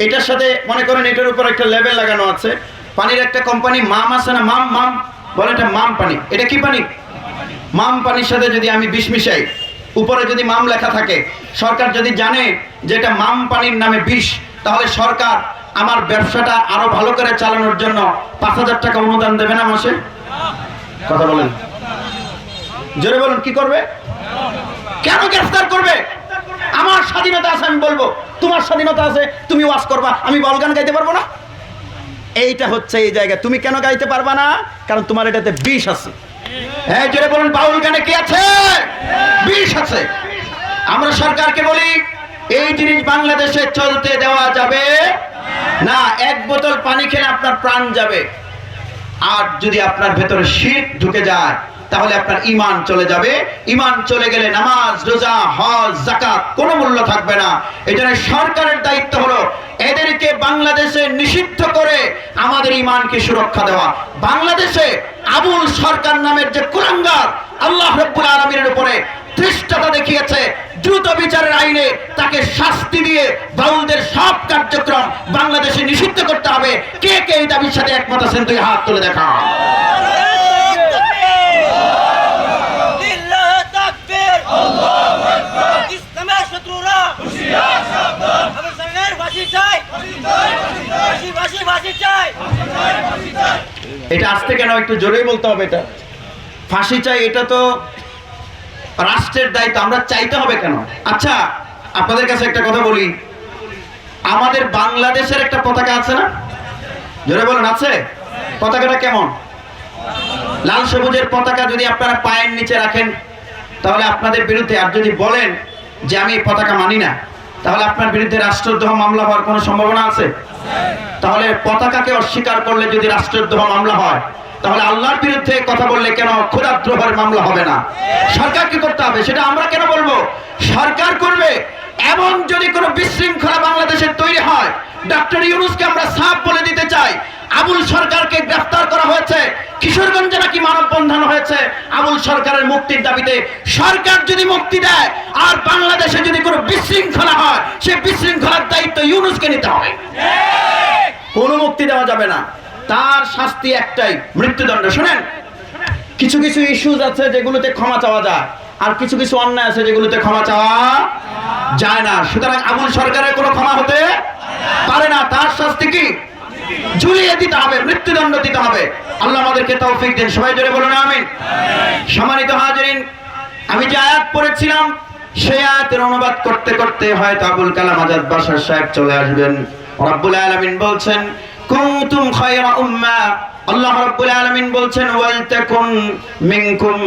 এটার সাথে মনে করেন এটার উপর একটা লেবেল লাগানো আছে, পানির একটা কোম্পানি মাম আছে না, মাম বলে, এটা মাম পানি। এটা কি পানি? মাম পানির সাথে যদি আমি বিষ মিশাই, উপরে যদি মাম লেখা থাকে, সরকার যদি জানে যে এটা মাম পানির নামে বিষ, তাহলে সরকার আমার ব্যবসাটা আরো ভালো করে চালানোর জন্য 5,000 টাকা অনুদান দেবে না মাসে? কথা বলেন, জোরে বলুন। কি করবে? কেন গ্রেফতার করবে? আমার স্বাধীনতা আছে, আমি বলবো। তোমার স্বাধীনতা আছে, তুমি ওয়াজ করবা, আমি বাউল গান গাইতে পারবো না? এইটা হচ্ছে এই জায়গা। তুমি কেন গাইতে পারবা না? কারণ তোমার এটাতে বিষ আছে। হ্যাঁ, জোরে বলুন, বাউল গানে কি আছে? বিষ আছে। আমরা সরকারকে বলি, এই জিনিস বাংলাদেশে চলতে দেওয়া যাবে না। 1 বোতল পানি খেলে আপনার প্রাণ যাবে, আর যদি আপনার ভেতরে শিরক ঢুকে যায় তাহলে আপনার ঈমান চলে যাবে। ঈমান চলে গেলে নামাজ, রোজা, হজ, যাকাত কোনো মূল্য থাকবে না। এজন্য সরকারের দায়িত্ব হলো এদেরকে বাংলাদেশে নিষিদ্ধ করে আমাদের ঈমানকে সুরক্ষা দেওয়া। বাংলাদেশে আবুল সরকার নামের যে কুলাঙ্গার আল্লাহ রাব্বুল আলামিনের উপরে ধৃষ্টতা দেখিয়েছে, দ্রুত বিচারের আইনে তাকে শাস্তি দিয়ে বাউলদের সব কার্যক্রম বাংলাদেশে নিষিদ্ধ করতে হবে। কে কে এই দাবির সাথে একমত আছেন? তুই হাত তুলে দেখা। এটা আসতে কেন একটু জোরেই বলতে হবে। এটা ফাঁসি চাই, এটা তো রাষ্ট্রের দায়িত্ব, আমরা চাইতে হবে কেন? আচ্ছা, আপনাদের কাছে একটা কথা বলি, আমাদের বাংলাদেশের একটা পতাকা আছে না? জোরে বলুন, আছে? পতাকাটা কেমন? লাল সবুজের পতাকা যদি আপনারা পায়ের নিচে রাখেন তাহলে আপনাদের বিরুদ্ধে, আর যদি বলেন যে আমি পতাকা মানি না, তাহলে আপনার বিরুদ্ধে রাষ্ট্রদ্রোহ মামলা হওয়ার কোনো সম্ভাবনা আছে? তাহলে পতাকাকে অস্বীকার করলে যদি রাষ্ট্রদ্রোহ মামলা হয়, তাহলে আল্লাহর বিরুদ্ধে কথা বললে কেন খোদাদ্রোহের মামলা হবে না? সরকার কি করতে হবে সেটা আমরা কেন বলবো? সরকার করবে। এমন যদি কোনো বিশৃঙ্খলা বাংলাদেশে তৈরি হয়, ডক্টর ইউনূসকে আমরা সাফ বলে দিতে চাই, আবুল সরকারকে গ্রেফতার করা হয়েছে, কিশোরগঞ্জে নাকি মানববন্ধন হয়েছে আবুল সরকারের মুক্তির দাবিতে। সরকার যদি মুক্তি দেয় আর বাংলাদেশে যদি কোনো বিশৃঙ্খলা হয়, সেই বিশৃঙ্খলার দায়িত্ব ইউনূসকে নিতে হবে। কোনো মুক্তি দেওয়া যাবে না, তার শাস্তি একটাই, মৃত্যুদণ্ড। শুনেন, কিছু কিছু ইস্যুজ আছে যেগুলোতে ক্ষমা চাওয়া যায়, আর কিছু কিছু অন্যায় আছে যেগুলোতে ক্ষমা চাওয়া যায় না। সুতরাং আবুল সরকারের কোনো ক্ষমা হতে পারে না, তার শাস্তি কি? ঝুলিয়ে দিতে হবে, মৃত্যুদণ্ড দিতে হবে। আল্লাহ আমাদেরকে তৌফিক দেন, সবাই জোরে বলুন আমিন। সম্মানিত হাজিরিন, আমি যে আয়াত পড়েছিলাম সেই আয়াতের অনুবাদ করতে করতে হয়তো আবুল কালাম আজাদ বাশার সাহেব চলে আসবেন। রব্বুল আলামিন বলছেন কুনতুম খায়রা উম্মাহ, আল্লাহ রাব্বুল আলামিন বলছেন ওয়ালতাকুন মিনকুম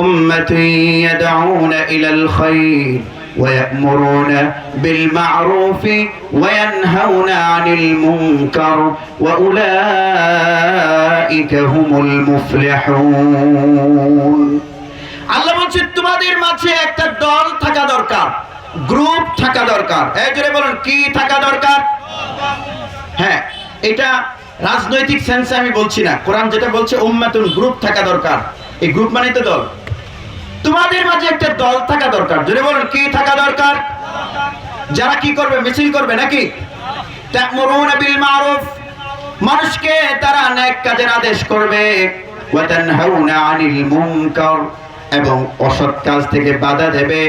উম্মাতুন ইয়াদউনা ইলাল খায়র ওয়া ইয়া'মুরুনা বিল মা'রুফ ওয়া ইয়ানহাউনা আনিল মুনকার ওয়া উলাইকা হুমুল মুফলিহুন। আল্লাহ বলছেন তোমাদের মাঝে একটা দল থাকা দরকার, গ্রুপ থাকা দরকার। এই জোরে বলুন, কি থাকা দরকার? হ্যাঁ, এটা রাজনৈতিক সেন্সে আমি বলছি না, কোরআন যেটা বলছে উম্মাতুন, গ্রুপ থাকা দরকার। এই গ্রুপ মানে তো দল। তোমাদের মাঝে একটা দল থাকা দরকার। জোরে বলুন, কি থাকা দরকার? যারা কি করবে? মিছিল করবে নাকি? তা'মুরুনা বিল মা'রুফ, মানুষকে তারা নেক কাজের আদেশ করবে। ওয়া তানহাউনা আনিল মুনকার, এবং অসৎ কাজ থেকে বাধা দেবে।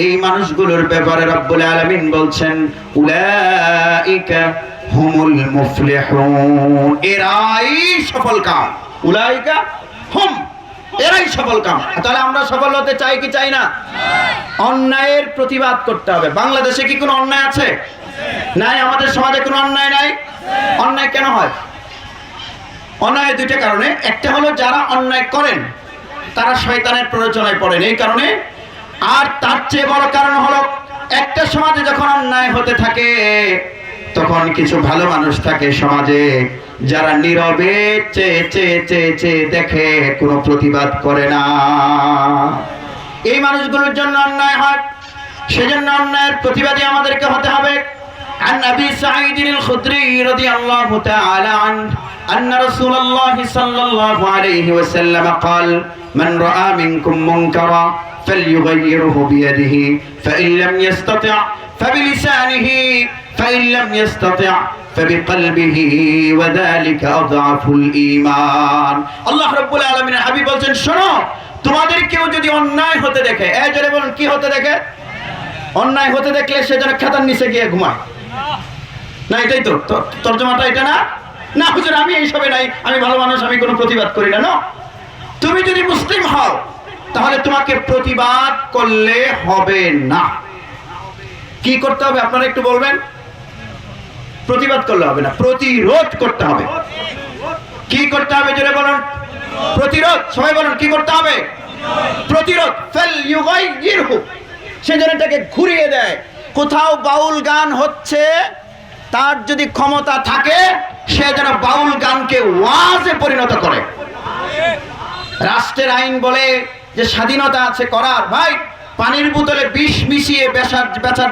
এই মানুষগুলোর ব্যাপারে রব্বুল আলামিন বলছেন উলাইকা হুমুল মুফলিহুন, এরাই সফল কাম। উলাইকা হুম, এরাই সফল কাম। তাহলে আমরা সফল হতে চাই কি চাই না? অন্যায়ের প্রতিবাদ করতে হবে। বাংলাদেশে কি কোনো অন্যায় আছে? নাই। আমাদের সমাজে কোনো অন্যায় নাই। অন্যায় কেন হয়? অন্যায় দুইটা কারণে। একটা হলো যারা অন্যায় করেন তারা শয়তানের প্ররোচনায় পড়েন, এই কারণে। আর তার চেয়ে বড় কারণ হলো একটা সমাজে যখন অন্যায় হতে থাকে তখন কিছু ভালো মানুষ থাকে সমাজে, যারা নীরবে চেয়ে চেয়ে চেয়ে চেয়ে দেখে, কোনো প্রতিবাদ করে না। এই মানুষগুলোর জন্য অন্যায় হয়, সেজন্য অন্যায়ের প্রতিবাদী আমাদেরকে হতে হবে। عن أبي سعيد الخدري رضي الله تعالى عنه أن رسول الله صلى الله عليه وسلم قال من رأى منكم منكرا فليغيره بيده فإن لم يستطع فبلسانه فإن لم يستطع فبقلبه وذلك أضعف الإيمان। আল্লাহ রাব্বুল আলামিনের হাবিব বলেন, শোনো, তোমাদের কেউ যদি অন্যায় হতে দেখে, এই জোরে বলুন, কি হতে দেখে? অন্যায় হতে দেখলে সে যেন খাতার নিচে গিয়ে ঘুমায়। না, এটাই তো তর্জমাটা, এটা না? না হুজুর, আমি এইসবে নাই, আমি ভালো মানুষ, আমি কোনো প্রতিবাদ করি না। তুমি যদি মুসলিম হও তাহলে তোমাকে প্রতিবাদ করলে হবে না। কি করতে হবে আপনারা একটু বলবেন? প্রতিবাদ করলে হবে না, প্রতিরোধ করতে হবে। কি করতে হবে জোরে বলুন? প্রতিরোধ। সবাই বলুন, কি করতে হবে? প্রতিরোধ। ফালইউগাইয়িরহু, সে যেন এটাকে ঘুরিয়ে দেয়। কোথাও বাউল গান হচ্ছে, তার যদি ক্ষমতা থাকে সে যেন বাউল গানকে ওয়াজে পরিণত করে। রাষ্ট্রের আইন বলে যে স্বাধীনতা আছে করার, ভাই পানির বোতলে বিষ মিশিয়ে বেচার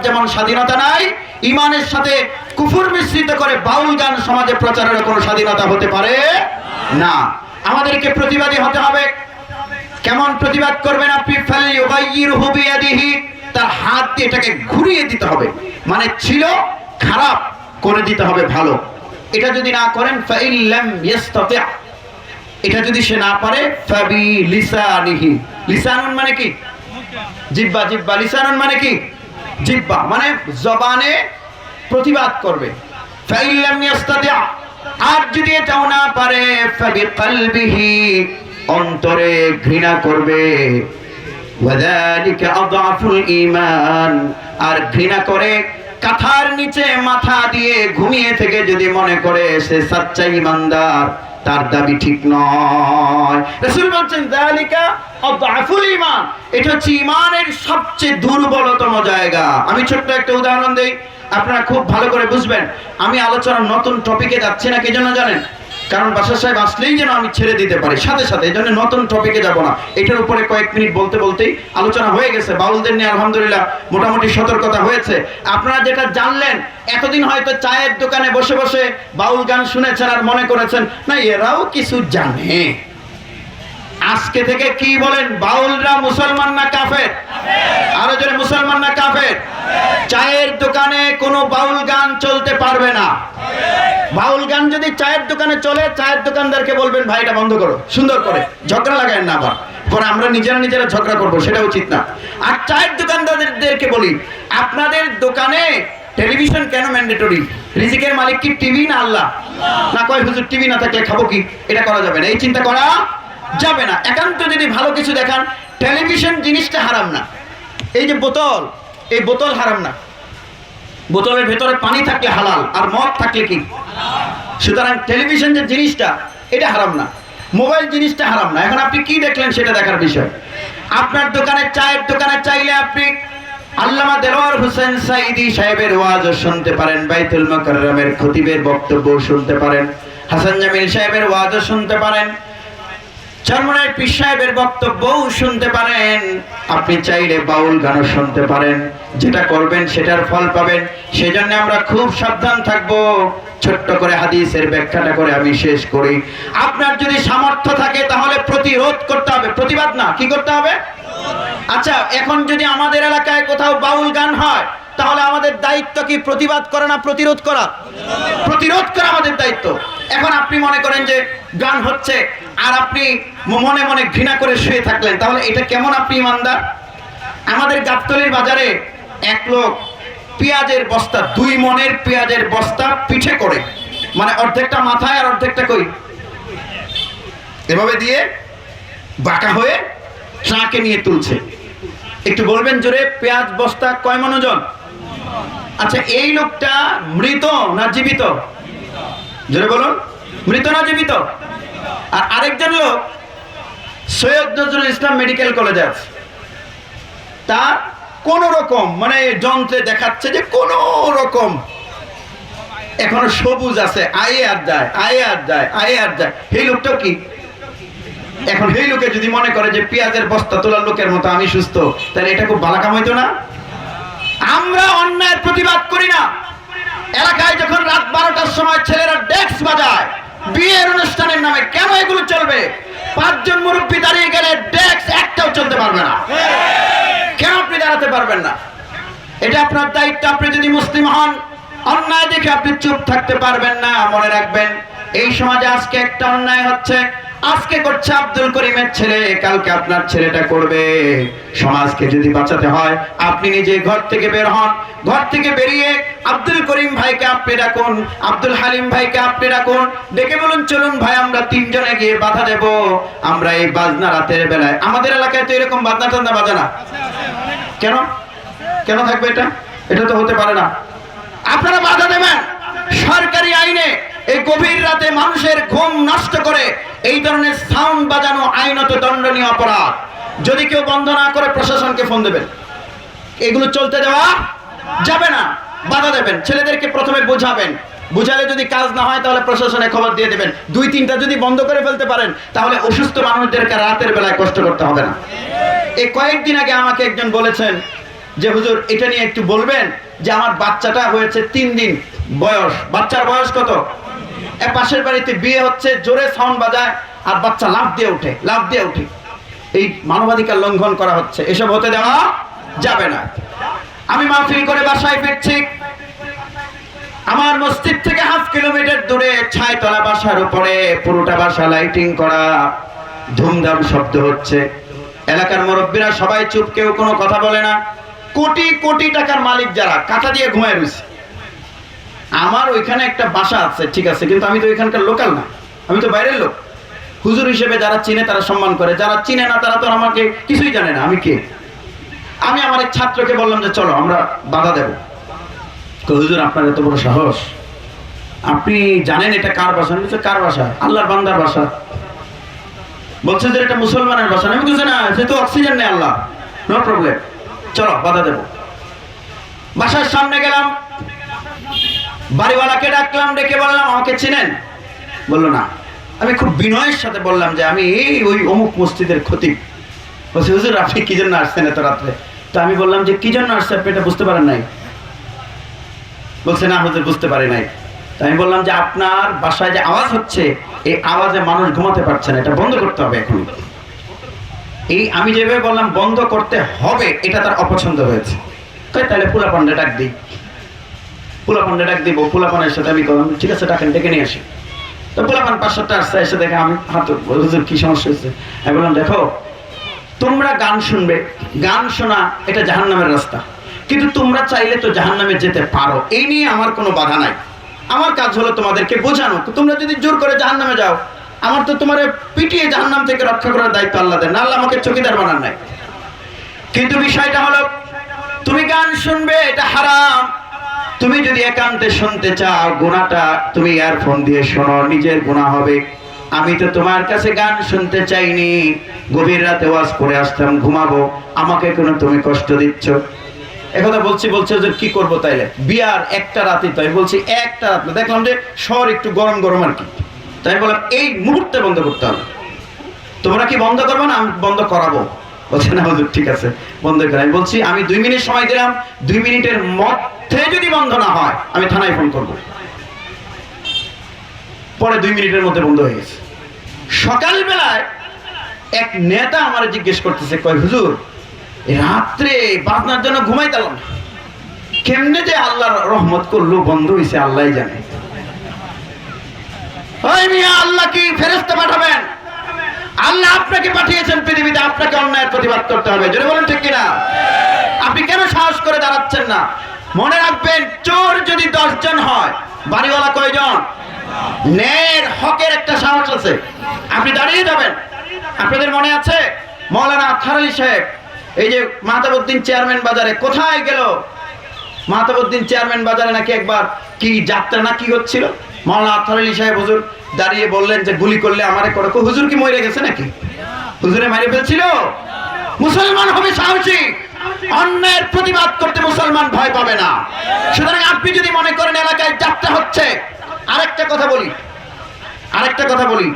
যেমন স্বাধীনতা নাই, ইমানের সাথে কুফর মিশ্রিত করে বাউল গান সমাজে প্রচারের কোনো স্বাধীনতা হতে পারে না। আমাদেরকে প্রতিবাদী হতে হবে। কেমন প্রতিবাদ করবেন আপনি? ফালইউগাইয়িরহু বিয়াদিহি, তার হাত দিয়ে এটাকে ঘুরিয়ে দিতে হবে, মানে ছিল খারাপ করে দিতে হবে ভালো। এটা যদি না করেন ফাইন লাম ইয়াস্তাতি', এটা যদি সে না পারে ফাবিলিসানিহি, লিসানুন মানে কি? জিহ্বা। জিহ্বা। লিসানুন মানে কি? জিহ্বা, মানে জবানে প্রতিবাদ করবে। ফাইন লাম ইয়াস্তাতি', আর যদি এটাও না পারে ফাবিকলবিহি, অন্তরে ঘৃণা করবে। ওয়াযালিকা আযআফুল ঈমান, আর ঘৃণা করে কাঁথার নিচে মাথা দিয়ে ঘুমিয়ে থেকে যদি মনে করে সে সচ্চা ঈমানদার, তার দাবি ঠিক নয়। রাসূল বলছেন যালিকা আযআফুল ঈমান, এটা হচ্ছে ঈমানের সবচেয়ে দুর্বলতম জায়গা। আমি ছোট্ট একটা উদাহরণ দেই, আপনারা খুব ভালো করে বুঝবেন। আমি আলোচনার নতুন টপিকে যাচ্ছি না, কি জন্য জানেন? কারণ বাদশা সাহেব আসলেই যেন আমি ছেড়ে দিতে পারি সাথে সাথে, এই জন্য নতুন টপিকে যাব না। এটার উপরে কয়েক মিনিট বলতে বলতেই আলোচনা হয়ে গেছে। বাউলদের নিয়ে আলহামদুলিল্লাহ মোটামুটি সতর্কতা হয়েছে। আপনারা যেটা জানলেন, এতদিন হয়তো চায়ের দোকানে বসে বসে বাউল গান শুনেছেন আর মনে করেছেন না এরাও কিছু জানে। আজকে থেকে কি বলেন, বাউলরা মুসলমান না কাফের? আরো জোরে, মুসলমান না কাফের? চায়ের দোকানে কোনো বাউল গান চলতে পারবে না। বাউল গান যদি চায়ের দোকানে চলে, চায়ের দোকানদারকে বলবেন ভাই এটা বন্ধ করো, সুন্দর করে, ঝগড়া লাগায় না আবার পরে আমরা নিজেরা ঝগড়া করবো, সেটা উচিত না। আর চায়ের দোকানদারদেরকে বলি, আপনাদের দোকানে টেলিভিশন কেন ম্যান্ডেটরি? রিজিকের মালিক কি টিভি না আল্লাহ? না কয় হুজুর টিভি না থাকলে খাবো কি? এটা করা যাবে না, এই চিন্তা করা যাবে না। একান্ত যদি ভালো কিছু দেখান, টেলিভিশন জিনিসটা হারাম না। এই যে বোতল, এই বোতল হারাম না। বোতলের ভেতরে পানি থাকলে হালাল, আর মদ থাকলে কি? সুতরাং টেলিভিশন যে জিনিসটা, এটা হারাম না। মোবাইল জিনিসটা হারাম না। এখন আপনি কি দেখলেন সেটা দেখার বিষয়। আপনার দোকানে, চায়ের দোকানে চাইলে আপনি আল্লামা দেলোয়ার হোসেন সাঈদী সাহেবের ওয়াজও শুনতে পারেন, বাইতুল মুকাররমের খতিবের বক্তব্য শুনতে পারেন, হাসান জামিল সাহেবের ওয়াজও শুনতে পারেন, চরমনায় পীর সাহেবের বক্তব্যও শুনতে পারেন। আপনি চাইলে বাউল গানও শুনতে পারেন। যেটা করবেন সেটার ফল পাবেন। সেজন্য আমরা খুব সাবধান থাকব। ছোট্ট করে হাদিসের ব্যাখ্যাটা করে আমি শেষ করি। আপনার যদি সামর্থ্য থাকে তাহলে প্রতিরোধ করতে হবে, প্রতিবাদ না। কি করতে হবে? আচ্ছা, এখন যদি আমাদের এলাকায় কোথাও বাউল গান হয়, তাহলে আমাদের দায়িত্ব কি প্রতিবাদ করা না প্রতিরোধ করা? প্রতিরোধ করা আমাদের দায়িত্ব। এখন আপনি মনে করেন যে গান হচ্ছে আর আপনি মনে মনে ঘৃণা করে শুয়ে থাকলেন, তাহলে এটা কেমন আপনি ইমানদার? আমাদের গাবতলীর বাজারে এক লোক পেঁয়াজের বস্তা, 2 মনের পেঁয়াজের বস্তা পিঠে করে, মানে অর্ধেকটা মাথায় আর অর্ধেকটা কই, এভাবে দিয়ে বাঁকা হয়ে ট্রাকে নিয়ে তুলছে। একটু বলবেন জোরে, পেঁয়াজ বস্তা কয় মন ওজন? আচ্ছা, এই লোকটা মৃত না জীবিত? জোরে বলুন, মৃত না জীবিত? আর আরেকজন লোক সৈয়দ নজরুল ইসলাম মেডিকেল কলেজে আছে, তা কোন রকম মানে যন্ত্রে দেখাচ্ছে যে কোন রকম এখনো সবুজ আছে, আয়ে আর যায়, আয়ে আর যায়, আয়ে আর যায়। এই লোকটাও কি? এখন এই লোকে যদি মনে করে যে পেঁয়াজের বস্তা তোলার লোকের মতো আমি সুস্থ, তাহলে এটা খুব ভালো কাম হইতো না? আমরা অন্যায়ের প্রতিবাদ করি না। এলাকায় যখন রাত 12টার সময় ছেলেরা ডেস্ক বাজায় বিয়ের অনুষ্ঠানের নামে, কেন এগুলো চলবে? 5 জন মুরব্বী দাঁড়িয়ে গেলে ডেস্ক একটাও চলতে পারবে না। কেন আপনি দাঁড়াতে পারবেন না? এটা আপনার দায়িত্ব। আপনি যদি মুসলিম হন, অন্যায় দেখে আপনি চুপ থাকতে পারবেন না। মনে রাখবেন, এই সমাজে আজকে একটা অন্যায় হচ্ছে, আজকে করছে আব্দুল করিমের ছেলে, কালকে আপনার ছেলেটা করবে। সমাজকে যদি বাঁচাতে হয়, আপনি নিজে ঘর থেকে বের হন। ঘর থেকে বেরিয়ে আব্দুল করিম ভাইকে আপনি ডাকুন, আব্দুল হালিম ভাইকে আপনি ডাকুন, ডেকে বলুন চলুন ভাই আমরা 3 জনে গিয়ে বাধা দেব। আমরা এই বাজনা রাতের বেলায়, আমাদের এলাকায় তো এরকম বাজনা টাজনা বাজে না। কেন কেন থাকবে এটা? এটা তো হতে পারে না। আপনারা বাধা দেবেন সরকারি আইনে। এই গভীর রাতে মানুষের ঘুম নষ্ট করে এই ধরনের সাউন্ড বাজানো আইনত দণ্ডনীয় অপরাধ। যদি কেউ বন্ধ না করে প্রশাসনকে ফোন দেবেন। এগুলো চলতে দেওয়া যাবে না, বাধা দেবেন। ছেলেদেরকে প্রথমে বোঝাবেন, বুঝালে যদি কাজ না হয় তাহলে প্রশাসনে খবর দিয়ে দেবেন। 2-3টা যদি বন্ধ করে ফেলতে পারেন, তাহলে অসুস্থ মানুষদেরকে রাতের বেলায় কষ্ট করতে হবে না। এই কয়েকদিন আগে আমাকে একজন বলেছেন যে হুজুর এটা নিয়ে একটু বলবেন, যে আমার বাচ্চাটা হয়েছে 3 দিন বয়স। বাচ্চার বয়স কত? পাশের বাড়িতে বিয়ে হচ্ছে, জোরে সাউন্ড বাজায় আর বাচ্চা লাফ দিয়ে উঠে, লাফ দিয়ে উঠে। এই মানবাধিকার লঙ্ঘন করা হচ্ছে, এসব হতে দেওয়া যাবে না। আমি মাহফিল করে বাসায় ফিরছি, আমার মসজিদ থেকে 1/2 কিলোমিটার দূরে ছায়তলা বাসার উপরে পুরোটা বাসা লাইটিং করা, ধুমধাম শব্দ হচ্ছে। এলাকার মুরব্বীরা সবাই চুপ, কেউ কোনো কথা বলে না। কোটি কোটি টাকার মালিক যারা, কাঁথা দিয়ে ঘুমায় রয়েছে। আমার ওইখানে একটা বাসা আছে, ঠিক আছে, কিন্তু আমি তো ওইখানকার লোকাল না, আমি তো বাইরের লোক। হুজুর হিসেবে যারা চিনে তারা সম্মান করে, যারা চিনে না তারা তো আমাকে কিছুই জানে না আমি কে। আমি আমার এক ছাত্রকে বললাম যে চলো আমরা বাধা দেব। তো হুজুর আপনার এত বড় সাহস, আপনি জানেন এটা কার ভাষা? বলছে কার ভাষা? আল্লাহর বান্দার ভাষা। বলছে যে এটা মুসলমানের ভাষা। আমি বুঝি না, সে তো অক্সিজেন নেই আল্লাহ, নো প্রবলেম, চলো বাধা দেবো। বাসার সামনে গেলাম, বাড়িওয়ালাকে ডাকলাম, ডেকে বললাম আমাকে চিনেন? বললো না। আমি খুব বিনয়ের সাথে বললাম যে আমি ওই অমুক মসজিদের খতিব। বলছে হুজুর আপনি কি জন্য আসছেন এত রাত্রে? তো আমি বললাম যে কি জন্য আসছে আপনি এটা বুঝতে পারেন নাই? বলছে না হুজুর বুঝতে পারি নাই। তো আমি বললাম যে আপনার বাসায় যে আওয়াজ হচ্ছে, এই আওয়াজে মানুষ ঘুমাতে পারছে না, এটা বন্ধ করতে হবে এখন। এই আমি যেভাবে বললাম বন্ধ করতে হবে, এটা তার অপছন্দ হয়েছে। তাহলে পোলাপানটা ডাক দিই, পোলাপানটা ডাক দিব। পোলাপানের সাথে আমি বললাম ঠিক আছে ডাকেন, ডেকে নিয়ে আসি। তো পোলাপান 5-7টা আসছে, এসে দেখে আমি হাত, হুজুর কি সমস্যা হয়েছে? আমি বললাম দেখো তোমরা গান শুনবে, গান শোনা এটা জাহান্নামের রাস্তা, কিন্তু তোমরা চাইলে তো জাহান্নামে যেতে পারো, এই নিয়ে আমার কোনো বাধা নাই। আমার কাজ হলো তোমাদেরকে বোঝানো। তো তোমরা যদি জোর করে জাহান্নামে যাও, আমার তো তোমার পিটিয়ে জাহান্নাম থেকে রক্ষা করার দায়িত্ব আল্লাহ দেন না, আল্লাহ আমাকে চকিদার বানান নাই। কিন্তু বিষয়টা হলো তুমি গান শুনবে এটা হারাম। তুমি যদি একান্তে শুনতে চাও, গুনাহটা তুমি ইয়ারফোন দিয়ে শোনো, নিজের গুনাহ হবে। আমি তো তোমার কাছে গান শুনতে চাইনি, গভীর রাতে ওয়াজ করে আসতাম, ঘুমাবো, আমাকে কোনো তুমি কষ্ট দিচ্ছ। একথা বলছে যে কি করবো তাইলে? বিয়ার একটা রাতই, তাই বলছি একটা রাত। দেখলাম যে শহর একটু গরম গরম আর কি, তাই বললাম এই মুহূর্তে বন্ধ করতে হবে। তোমরা কি বন্ধ করবো না আমি বন্ধ করাবো? বলছে না হুজুর ঠিক আছে বন্ধ করে। আমি বলছি আমি 2 মিনিট সময় দিলাম, 2 মিনিটের মধ্যে যদি বন্ধ না হয় আমি থানায় ফোন করবো। পরে 2 মিনিটের মধ্যে বন্ধ হয়ে গেছে। সকালবেলায় এক নেতা আমার জিজ্ঞেস করতেছে, কয় হুজুর রাত্রে বাজনার জন্য ঘুমাইতাম, কেমনে যে আল্লাহর রহমত করলো বন্ধ হয়েছে আল্লাহ জানে। ওই মিয়া আল্লাহ কি ফেরেশতা পাঠাবেন? আল্লাহ আপনাকে পাঠিয়েছেন পৃথিবীতে, আপনাকে অন্যায়ের প্রতিবাদ করতে হবে। জোরে বলেন ঠিক কিনা? আপনি কেন সাহস করে দাঁড়াচ্ছেন না? মনে রাখবেন চোর যদি 10 জন হয়, বাড়িওয়ালা কয়জন? ন্যায়ের হকের একটা সাহস আছে, আপনি দাঁড়িয়ে যাবেন। আপনাদের মনে আছে মাওলানা আখতার আলী সাহেব এই যে মাহতাবউদ্দিন চেয়ারম্যান বাজারে কোথায় গেল? মাহতাবউদ্দিন চেয়ারম্যান বাজারে নাকি একবার কি যাত্রা না কি হচ্ছিল, মাওলানা আখতার আলী সাহেব হুজুর দাঁড়িয়ে বললেন যে গুলি করলে আমারে করো। হুজুর কি মরে গেছে নাকি? হুজুরে মেরে ফেলছিল? মুসলমান হবে সাহসী, অন্যায়ের প্রতিবাদ করতে মুসলমান ভয় পাবে না। সুতরাং আপনি যদি মনে করেন এলাকায় যাত্রা হচ্ছে, আরেকটা কথা বলি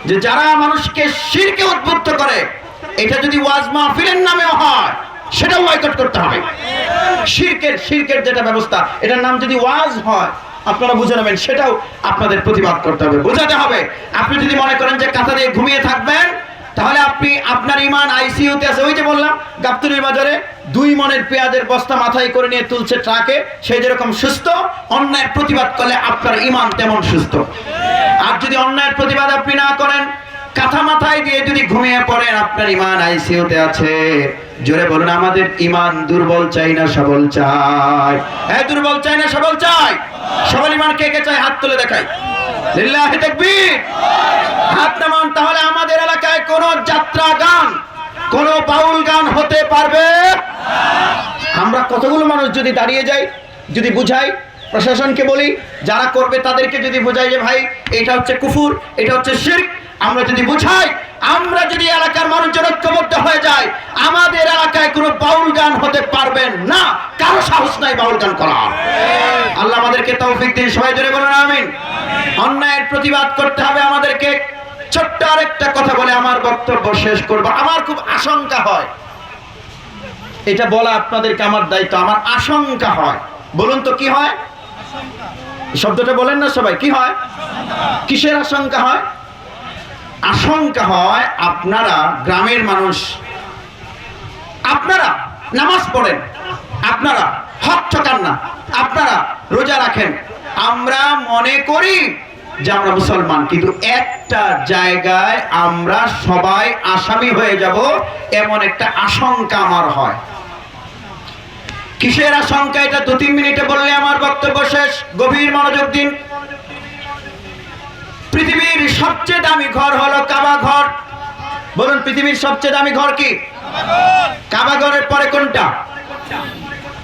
যে যারা মানুষকে শিরকে উদ্বুদ্ধ করে, এটা যদি ওয়াজ মাহফিলের নামেও হয় সেটাও বয়কট করতে হবে। শিরকের যেটা ব্যবস্থা, এটার নাম যদি ওয়াজ হয় আপনারা বুঝে নেবেন, সেটাও আপনাদের প্রতিবাদ করতে হবে, বোঝাতে হবে। আপনি যদি মনে করেন যে কাঁথা দিয়ে ঘুমিয়ে থাকবেন, তাহলে আপনি আপনার ইমান আইসিইউতে আছে। ওই যে বললাম গাবতলীর বাজারে 2 মনের পেঁয়াজের বস্তা মাথায় করে নিয়ে তুলছে ট্রাকে, সেই যেরকম সুস্থ, অন্যায়ের প্রতিবাদ করলে আপনার ইমান তেমন সুস্থ। আর যদি অন্যায়ের প্রতিবাদ আপনি না করেন, কাঁথা মাথায় দিয়ে যদি ঘুমিয়ে পড়েন, আপনার ইমান আইসিইউতে আছে। জোরে বলুন আমাদের ইমান দুর্বল চাই না সবল চাই? হ্যাঁ দুর্বল চাই না সবল চাই? সবল ইমান কে কে চাই? হাত তুলে দেখাই। লিল্লাহি তাকবীর। হাত নামান। তাহলে আমাদের এলাকায় কোন যাত্রা গান, কোন বাউল গান হতে পারবে? আমরা কতগুলো মানুষ যদি দাঁড়িয়ে যাই, যদি বুঝাই, প্রশাসনকে বলি, যারা করবে তাদেরকে যদি বুঝাই যে ভাই এটা হচ্ছে কুফর, এটা হচ্ছে শিরক, আমরা যদি বুঝাই, আমরা যদি এলাকার মানুষজন ঐক্যবদ্ধ হয়ে যায়, আমাদের এলাকায় কোনো বাউল গান হতে পারবে না। কারো সাহস নাই বাউল গান করা। আল্লাহ আমাদেরকে তৌফিক দিন। সবাই জোরে বলুন আমিন। অন্যায়ের প্রতিবাদ করতে হবে আমাদেরকে। ছোট্ট আরেকটা কথা বলে আমার বক্তব্য শেষ করব। আমার খুব আশঙ্কা হয়, এটা বলা আপনাদেরকে আমার দায়িত্ব, আমার আশঙ্কা হয়। বলুন তো কি হয়? শব্দটা বলেন না সবাই, কি হয়? কিসের আশঙ্কা হয়? আশঙ্কা হয় আপনারা গ্রামের মানুষ, আপনারা নামাজ পড়েন, আপনারা হক ঠকান না, আপনারা রোজা রাখেন, আমরা মনে করি যে আমরা মুসলমান, কিন্তু একটা জায়গায় আমরা সবাই আসামি হয়ে যাব, এমন একটা আশঙ্কা আমার হয়। কিসের আশঙ্কা? এটা 2-3 মিনিটে বললে আমার বক্তব্য শেষ। গভীর মনোযোগ দিন। পৃথিবীর সবচেয়ে দামি ঘর হলো কাবা ঘর। বলুন পৃথিবীর সবচেয়ে দামি ঘর কি? কাবা ঘরের পরে কোনটা?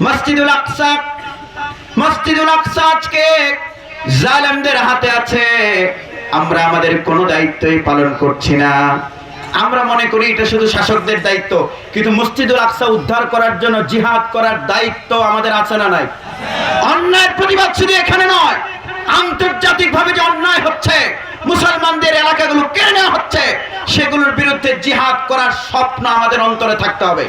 মসজিদুল আকসা। মসজিদুল আকসা আজকে জালেমদের হাতে আছে। আমরা আমাদের কোনো দায়িত্বই পালন করছি না। আমরা মনে করি এটা শুধু শাসকদের দায়িত্ব, কিন্তু মসজিদুল আকসা উদ্ধার করার জন্য জিহাদ করার দায়িত্ব আমাদের আছে না নাই? অন্যায়ের প্রতিবাদ শুধু এখানে নয়, আন্তর্জাতিকভাবে যে অন্যায় হচ্ছে, মুসলমানদের এলাকাগুলো কেড়ে নেওয়া হচ্ছে, সেগুলোর বিরুদ্ধে জিহাদ করার স্বপ্ন আমাদের অন্তরে থাকতে হবে।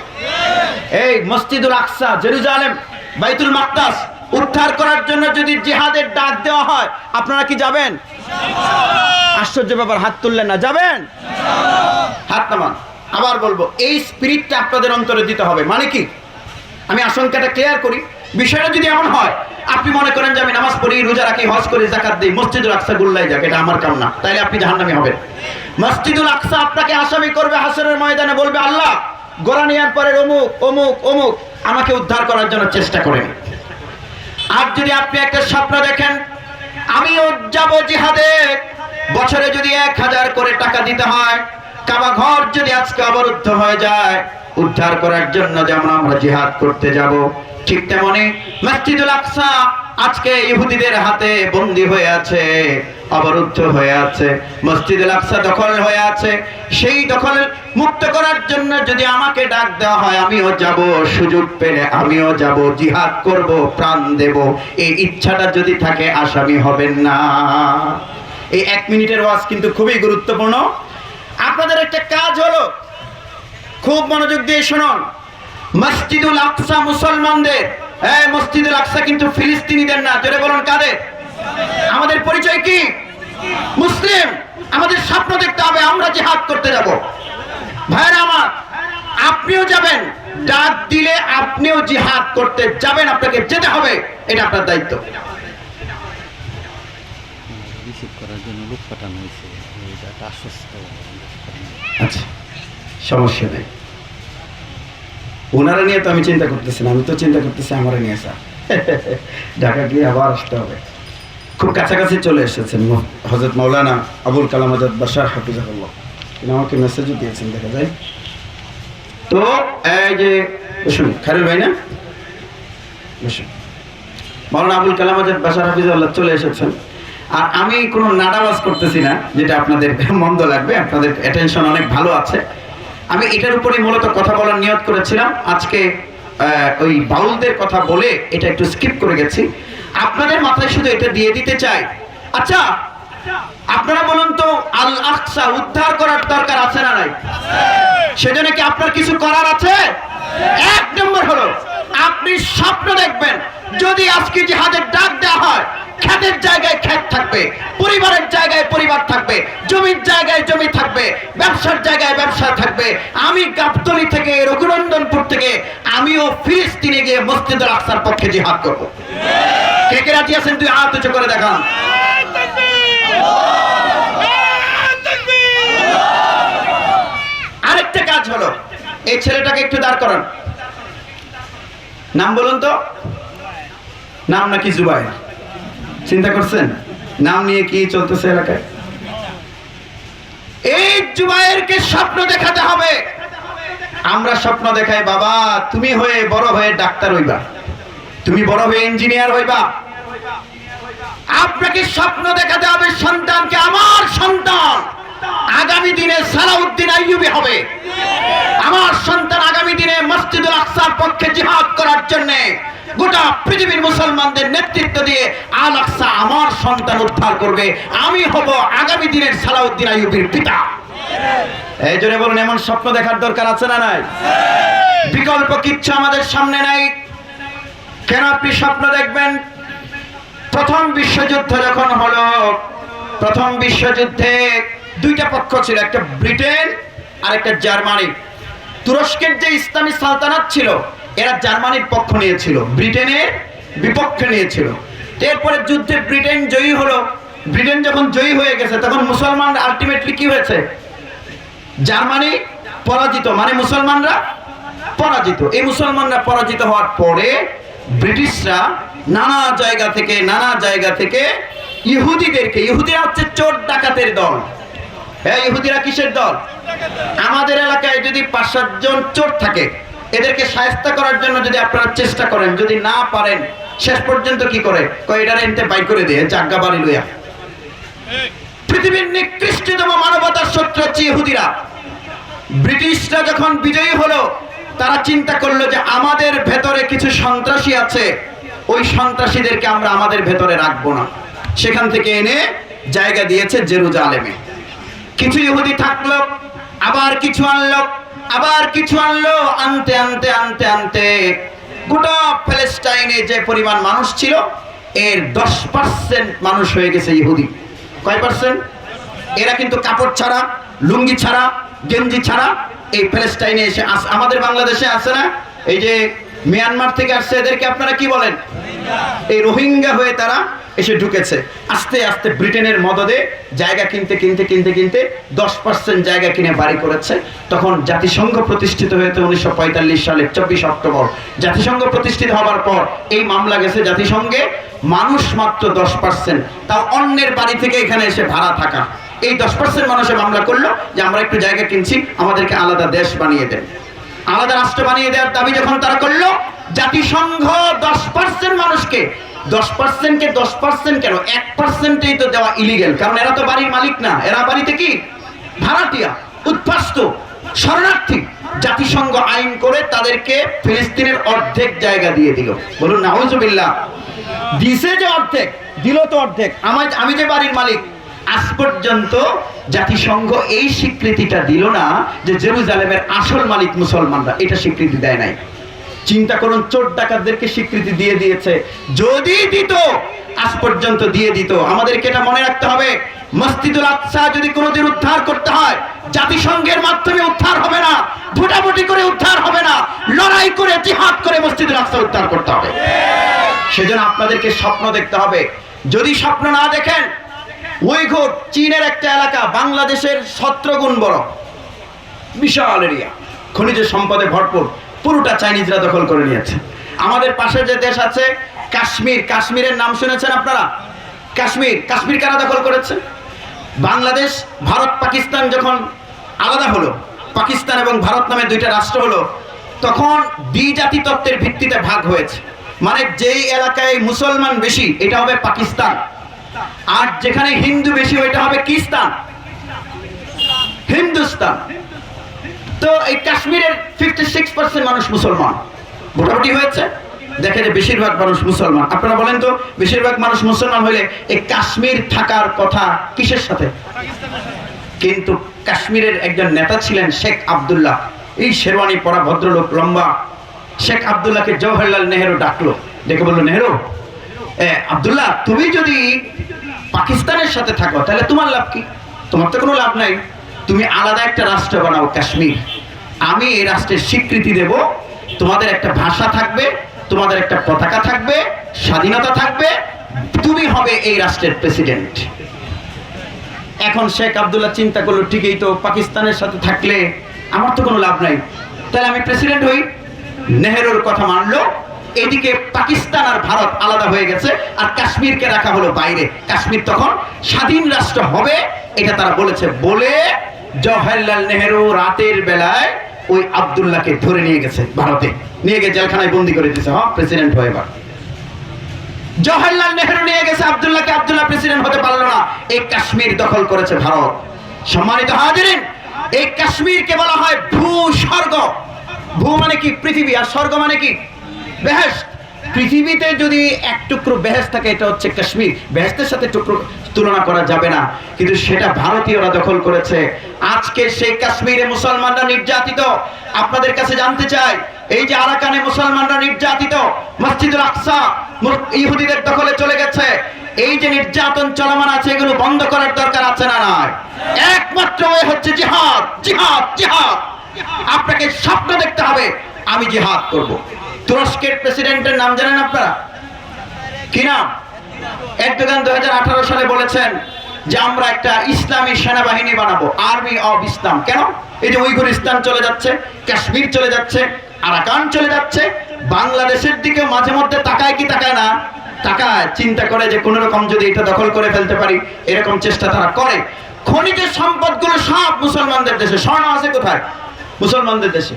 এই মসজিদুল আকসা, জেরুজালেম, বাইতুল মাকদাস উদ্ধার করার জন্য যদি জিহাদের ডাক দেওয়া হয়, আপনারা কি যাবেন? আশ্চর্য ব্যাপার, হাত তুললেন না। যাবেন? হাত নামান। আবার বলবো, এই স্পিরিটটা আপনাদের অন্তরে দিতে হবে। মানে কি, আমি আশঙ্কাটা ক্লিয়ার করি। বিষয়টা যদি এমন হয়, আপনি মনে করেন যে আমি নামাজ পড়ি, রোজা রাখি, হজ করি, যাকাত দিই, মসজিদুল আকসা গুল্লাই যাক, এটা আমার কাম না, তাইলে আপনি জাহান্নামী হবেন। মসজিদুল আকসা আপনাকে আসামি করবে হাসরের ময়দানে, বলবে আল্লাহ গোরানিয়ার পরে অমুক অমুক অমুক আমাকে উদ্ধার করার জন্য চেষ্টা করেন। আর যদি আপনি একটা স্বপ্ন দেখেন, আমিও যাব জিহাদে, বছরে যদি 1000 করে টাকা দিতে হয়, কাবা ঘর যদি আজকে অবরুদ্ধ হয়ে যায়, উদ্ধার করার জন্য যেমন আমরা জিহাদ করতে যাব, ঠিক তেমনি মসজিদুল আকসা আজকে ইহুদিদের হাতে বন্দী হয়ে আছে, অবরুদ্ধ হয়ে আছে, মসজিদুল আকসা দখল হয়ে আছে। সেই দখল মুক্ত করার জন্য যদি আমাকে ডাক দেওয়া হয়, আমিও যাব, সুযোগ পেলে আমিও যাব, জিহাদ করব, প্রাণ দেব। এই ইচ্ছাটা যদি থাকে, আসামি হবেন না। এই 1 মিনিটের ওয়াজ কিন্তু খুবই গুরুত্বপূর্ণ। আপনাদের একটা কাজ হলো, খুব মনোযোগ দিয়ে শুনুন। মসজিদুল আকসা মুসলমানদের, মসজিদুল আকসা কিন্তু ফিলিস্তিনিদের না। জোরে বলুন, কাদের? আমাদের পরিচয় কি? মুসলিম। আমাদের স্বপ্ন দেখতে হবে, আমরা জিহাদ করতে যাব। ভাইরা আমার, আপনিও যাবেন, ডাক দিলে আপনিও জিহাদ করতে যাবেন, আপনাকে যেতে হবে, এটা আপনার দায়িত্ব।
রিসিভ করার জন্য লোক পাঠানো হয়েছে, এটা আশ্বস্ত।
আচ্ছা, সমস্যা নেই। ওনারা নিয়ে তো আমি চিন্তা করতেছি না, আমি তো চিন্তা করতেছি আমার নিয়ে। স্যার ঢাকা গিয়ে আবার আসতে হবে। খুব কাছাকাছি চলে এসেছেন হযরত মাওলানা আবুল কালাম আজাদ বাশার হাফিজাহুল্লাহ, তিনি আমাকে মেসেজও দিয়েছেন, দেখা যায়। তো এই যে বসুন, খায়রুল ভাই না, বসুন। মাওলানা আবুল কালাম আজাদ বাশার হাফিজাহুল্লাহ চলে এসেছেন। আর আমি কোনো নাডাবাজ করতেছি না, যেটা আপনাদের মন্দ লাগবে। আপনাদের অ্যাটেনশন অনেক ভালো আছে। আমি এটার উপরে মূলত কথা বলার নিয়ত করেছিলাম। আজকে ওই বাউলদের কথা বলে এটা একটু স্কিপ করে গেছি। আপনাদের মাথায় শুধু এটা দিয়ে দিতে চাই, আচ্ছা আপনারা বলুন তো, আল আকসা উদ্ধার করার দরকার আছে না নাই? সেজন্য কি আপনার কিছু করার আছে? 1 নম্বর হলো, আপনি স্বপ্ন দেখবেন যদি আজকে জিহাদের ডাক দেওয়া হয়, ক্ষেতের জায়গায় ক্ষেত থাকবে, পরিবারের জায়গায় পরিবার থাকবে, জমির জায়গায় জমি থাকবে, ব্যবসার জায়গায় ব্যবসা থাকবে। আমি গাবতলী থেকে, রঘুনন্দনপুর থেকে আমিও ফিলিস্তিনে গিয়ে মসজিদুল আকসার পক্ষে জিহাদ করব। কে কে রাজি আছেন? তুই হাত উঁচু করে দেখান। আরেকটা কাজ হলো, এই ছেলেটাকে একটু দাঁড় করান। নাম বলুন তো। নাম নাকি জুবাইর? চিন্তা করছেন নাম নিয়ে কি চলতেছে এলাকায়? এই জুবাইরকে স্বপ্ন দেখাতে হবে। আমরা স্বপ্ন দেখাই, বাবা তুমি হয়ে বড় হয়ে ডাক্তার হইবা, তুমি বড় হয়ে ইঞ্জিনিয়ার হইবা। আপনাকে স্বপ্ন দেখাতে হবে সন্তানকে, আমার সন্তান আগামী দিনে সালাউদ্দিন আইয়ুবী হবে, আমার সন্তান আগামী দিনে মসজিদুল আকসার পক্ষে জিহাদ করার জন্য গোটা পৃথিবীর মুসলমানদের নেতৃত্ব দিয়ে আল আকসা আমার সন্তান উদ্ধার করবে, আমি হব আগামী দিনের সালাউদ্দিন আইয়ুবীর পিতা। এই জন্য বলুন, এমন স্বপ্ন দেখার দরকার আছে না নাই? বিকল্প কিচ্ছু আমাদের সামনে নাই। কেন আপনি স্বপ্ন দেখবেন? প্রথম বিশ্বযুদ্ধ যখন হলো, প্রথম বিশ্বযুদ্ধে 2টা পক্ষ ছিল, একটা ব্রিটেন আর একটা জার্মানি। তুরস্কের যে ইসলামী সালতানাত ছিল, এরা জার্মানির পক্ষ নিয়েছিল, ব্রিটেনের বিপক্ষে নিয়েছিল। এরপরে যুদ্ধে ব্রিটেন জয়ী হলো। ব্রিটেন যখন জয়ী হয়ে গেছে, তখন মুসলমান আলটিমেটলি কি হয়েছে? জার্মানি পরাজিত, মানে মুসলমানরা পরাজিত। এই মুসলমানরা পরাজিত হওয়ার পরে ব্রিটিশরা নানা জায়গা থেকে ইহুদিদেরকে, ইহুদিরা হচ্ছে চোর ডাকাতের দল। হ্যাঁ, ইহুদিরা কিসের দল? আমাদের এলাকায় যদি 5-7 জন চোর থাকে, এদেরকে শায়েস্তা করার জন্য যদি আপনারা চেষ্টা করেন, যদি না পারেন, শেষ পর্যন্ত কি করে কয় এটারে এনতে বাই করে দিয়ে জাগা বাড়ি লইয়া। পৃথিবীর নিকৃষ্টতম মানবতার শত্রু হচ্ছে ইহুদিরা। ব্রিটিশরা যখন বিজয়ী হলো তারা চিন্তা করলো যে আমাদের ভেতরে কিছু সন্ত্রাসী আছে, ওই সন্ত্রাসীদেরকে আমরা আমাদের ভেতরে রাখবো না। সেখান থেকে এনে জায়গা দিয়েছে জেরুজালেমে। কিছু ইহুদি থাকলো, আবার কিছু আনলো, আবার কিছু আনলো, আনতে আনতে আনতে আনতে গোটা প্যালেস্টাইনে যে পরিমাণ মানুষ ছিল এর 10% মানুষ হয়ে গেছে ইহুদি। কয় পার্সেন্ট? এরা কিন্তু কাপড় ছাড়া, লুঙ্গি ছাড়া, গেঞ্জি ছাড়া এই প্যালেস্টাইনে এসে আমাদের বাংলাদেশে আছে না, এই যে মিয়ানমার থেকে আসছে, এদেরকে আপনারা কি বলেন? এই রোহিঙ্গা হয়ে তারা এসে ঢুকেছে। আস্তে আস্তে ব্রিটেনের মদদে জায়গা কিনতে কিনতে কিনতে কিনতে 10% জায়গা কিনে বাড়ি করেছে। তখন জাতিসংঘ প্রতিষ্ঠিত হয়েছে 1945 সালে 24 অক্টোবর। জাতিসংঘ প্রতিষ্ঠিত হওয়ার পর এই মামলা গেছে জাতিসংঘে, মানুষ মাত্র 10%, তাও অন্যের বাড়ি থেকে এখানে এসে ভাড়া থাকা। এই 10% মানুষের মামলা করলো যে আমরা একটু জায়গা কিনছি, আমাদেরকে আলাদা দেশ বানিয়ে দেন, আলাদা রাষ্ট্র বানিয়ে দেওয়ার দাবি যখন তারা করলো, জাতিসংঘ 10% মানুষকে, 10%কে 10% কেন, 1%ই তো দেওয়া ইলিগেল, কারণ এরা তো বাড়ির মালিক না, এরা বাড়িতে কি ভাড়াটিয়া, উদ্বাস্তু, শরণার্থী। জাতিসংঘ আইন করে তাদেরকে ফিলিস্তিনের অর্ধেক জায়গা দিয়ে দিল। বলুন নাউজুবিল্লাহ। দিছে যে অর্ধেক, দিল তো অর্ধেক। আমি যে বাড়ির মালিক, আজ পর্যন্ত জাতিসংঘ এই স্বীকৃতিটা দিল না যে জেরুজালেমের আসল মালিক মুসলমানরা, এটা স্বীকৃতি দেয় নাই। চিন্তা করুন, চোর ডাকাতদেরকে স্বীকৃতি দিয়ে দিয়েছে। যদি দিত, আজ পর্যন্ত দিয়ে দিত। আমাদেরকে এটা মনে রাখতে হবে, মসজিদুল আকসা যদি কোনোদিন উদ্ধার করতে হয়, জাতিসংঘের মাধ্যমে উদ্ধার হবে না, ভোটাভুটি করে উদ্ধার হবে না, লড়াই করে জিহাদ করে মসজিদুল আকসা উদ্ধার করতে হবে। সেজন্য আপনাদেরকে স্বপ্ন দেখতে হবে। যদি স্বপ্ন না দেখেন, উইঘুর চীনের একটা এলাকা, বাংলাদেশের 17 গুণ বড়, বিশাল এরিয়া, খনিজ সম্পদে ভরপুর, পুরোটা চাইনিজরা দখল করে নিয়েছে। আমাদের পাশে যে দেশ আছে কাশ্মীর, কাশ্মীরের নাম শুনেছেন আপনারা? কাশ্মীর, কাশ্মীর কারা দখল করেছে? বাংলাদেশ, ভারত, পাকিস্তান যখন আলাদা হলো, পাকিস্তান এবং ভারত নামে দুইটা রাষ্ট্র হলো, তখন দ্বিজাতি তত্ত্বের ভিত্তিতে ভাগ হয়েছে। মানে যেই এলাকায় মুসলমান বেশি এটা হবে পাকিস্তান, আর যেখানে হিন্দু বেশি ওইটা হবে কিস্তান, হিন্দুস্তান। তো এই কাশ্মীরের 56% মানুষ মুসলমান। ভোটাভুটি হয়েছে, দেখে যে বেশিরভাগ মানুষ মুসলমান। আপনারা বলেন তো, বেশিরভাগ মানুষ মুসলমান হলে এই কাশ্মীর থাকার কথা কিসের সাথে? কিন্তু কাশ্মীরের একজন নেতা ছিলেন শেখ আব্দুল্লাহ, এই শেরওয়ানি পরা ভদ্রলোক, লম্বা। শেখ আব্দুল্লাহকে জওহরলাল নেহেরু ডাকলো, ডেকে বললো, নেহেরু, আব্দুল্লাহ, তুমি যদি পাকিস্তানের সাথে থাকো তাহলে তোমার লাভ কি? তোমার তো কোনো লাভ নাই। তুমি আলাদা একটা রাষ্ট্র বানাও কাশ্মীর, আমি এই রাষ্ট্রের স্বীকৃতি দেব, তোমাদের একটা ভাষা থাকবে, তোমাদের একটা পতাকা থাকবে, স্বাধীনতা থাকবে, তুমি হবে এই রাষ্ট্রের প্রেসিডেন্ট। এখন শেখ আব্দুল্লাহ চিন্তা করলো, ঠিকই তো, পাকিস্তানের সাথে থাকলে আমার তো কোনো লাভ নাই, তাহলে আমি প্রেসিডেন্ট হই। নেহেরুর কথা মানলো। এদিকে পাকিস্তান আর ভারত আলাদা হয়ে গেছে, আর কাশ্মীরকে রাখা হলো বাইরে। কাশ্মীর তখন স্বাধীন রাষ্ট্র হবে, এটা তারা বলেছে। বলে জওহরলাল নেহেরু রাতের বেলায় ওই আব্দুল্লাহকে ধরে নিয়ে গেছে, ভারতে নিয়ে গিয়ে জেলখানায় বন্দি করে দিয়েছে। হ্যাঁ, প্রেসিডেন্ট হয়ে এবার জওহরলাল নেহেরু নিয়ে গেছে আব্দুল্লাহকে, আব্দুল্লাহ প্রেসিডেন্ট হতে পারলো না। এই কাশ্মীর দখল করেছে ভারত। সম্মানিত হাজিরিন, এই কাশ্মীরকে বলা হয় ভূস্বর্গ। ভূ মানে কি? পৃথিবী, আর স্বর্গ মানে কি? বেহেশত। পৃথিবীতে যদি এক টুকরো বেহেশত থাকে, এটা হচ্ছে কাশ্মীর। বেহেশতের সাথে টুকরো তুলনা করা যাবে না, কিন্তু সেটা ভারতীয়রা দখল করেছে। আজকে সেই কাশ্মীরে মুসলমানরা নির্যাতিত। আপনাদের কাছে জানতে চাই, এই যে আরাকানে মুসলমানরা নির্যাতিত, মসজিদুল আকসা ইহুদিদের দখলে চলে গেছে, এই যে নির্যাতন চলমান আছে, এগুলো বন্ধ করার দরকার আছে না নাই? একমাত্র ওই হচ্ছে জিহাদ, জিহাদ, জিহাদ। আপনাকে স্বপ্ন দেখতে হবে, আমি জিহাদ করব। তুরস্কের প্রেসিডেন্টের নাম জানেন আপনারা? কি নাম? এরদোগান 2018 সালে বলেছেন যে আমরা একটা ইসলামী সেনাবাহিনী বানাবো, আর্মি অফ ইসলাম। কেন? এই যে উইঘুরিস্তান চলে যাচ্ছে, কাশ্মীর চলে যাচ্ছে, আরাকান চলে যাচ্ছে, বাংলাদেশের দিকে মাঝে মধ্যে তাকায় কি তাকায় না? তাকায়। চিন্তা করে যে কোন রকম যদি এটা দখল করে ফেলতে পারি, এরকম চেষ্টা তারা করে। খনিজের সম্পদগুলো সব মুসলমানদের দেশে। স্বর্ণ আছে কোথায়? মুসলমানদের দেশে।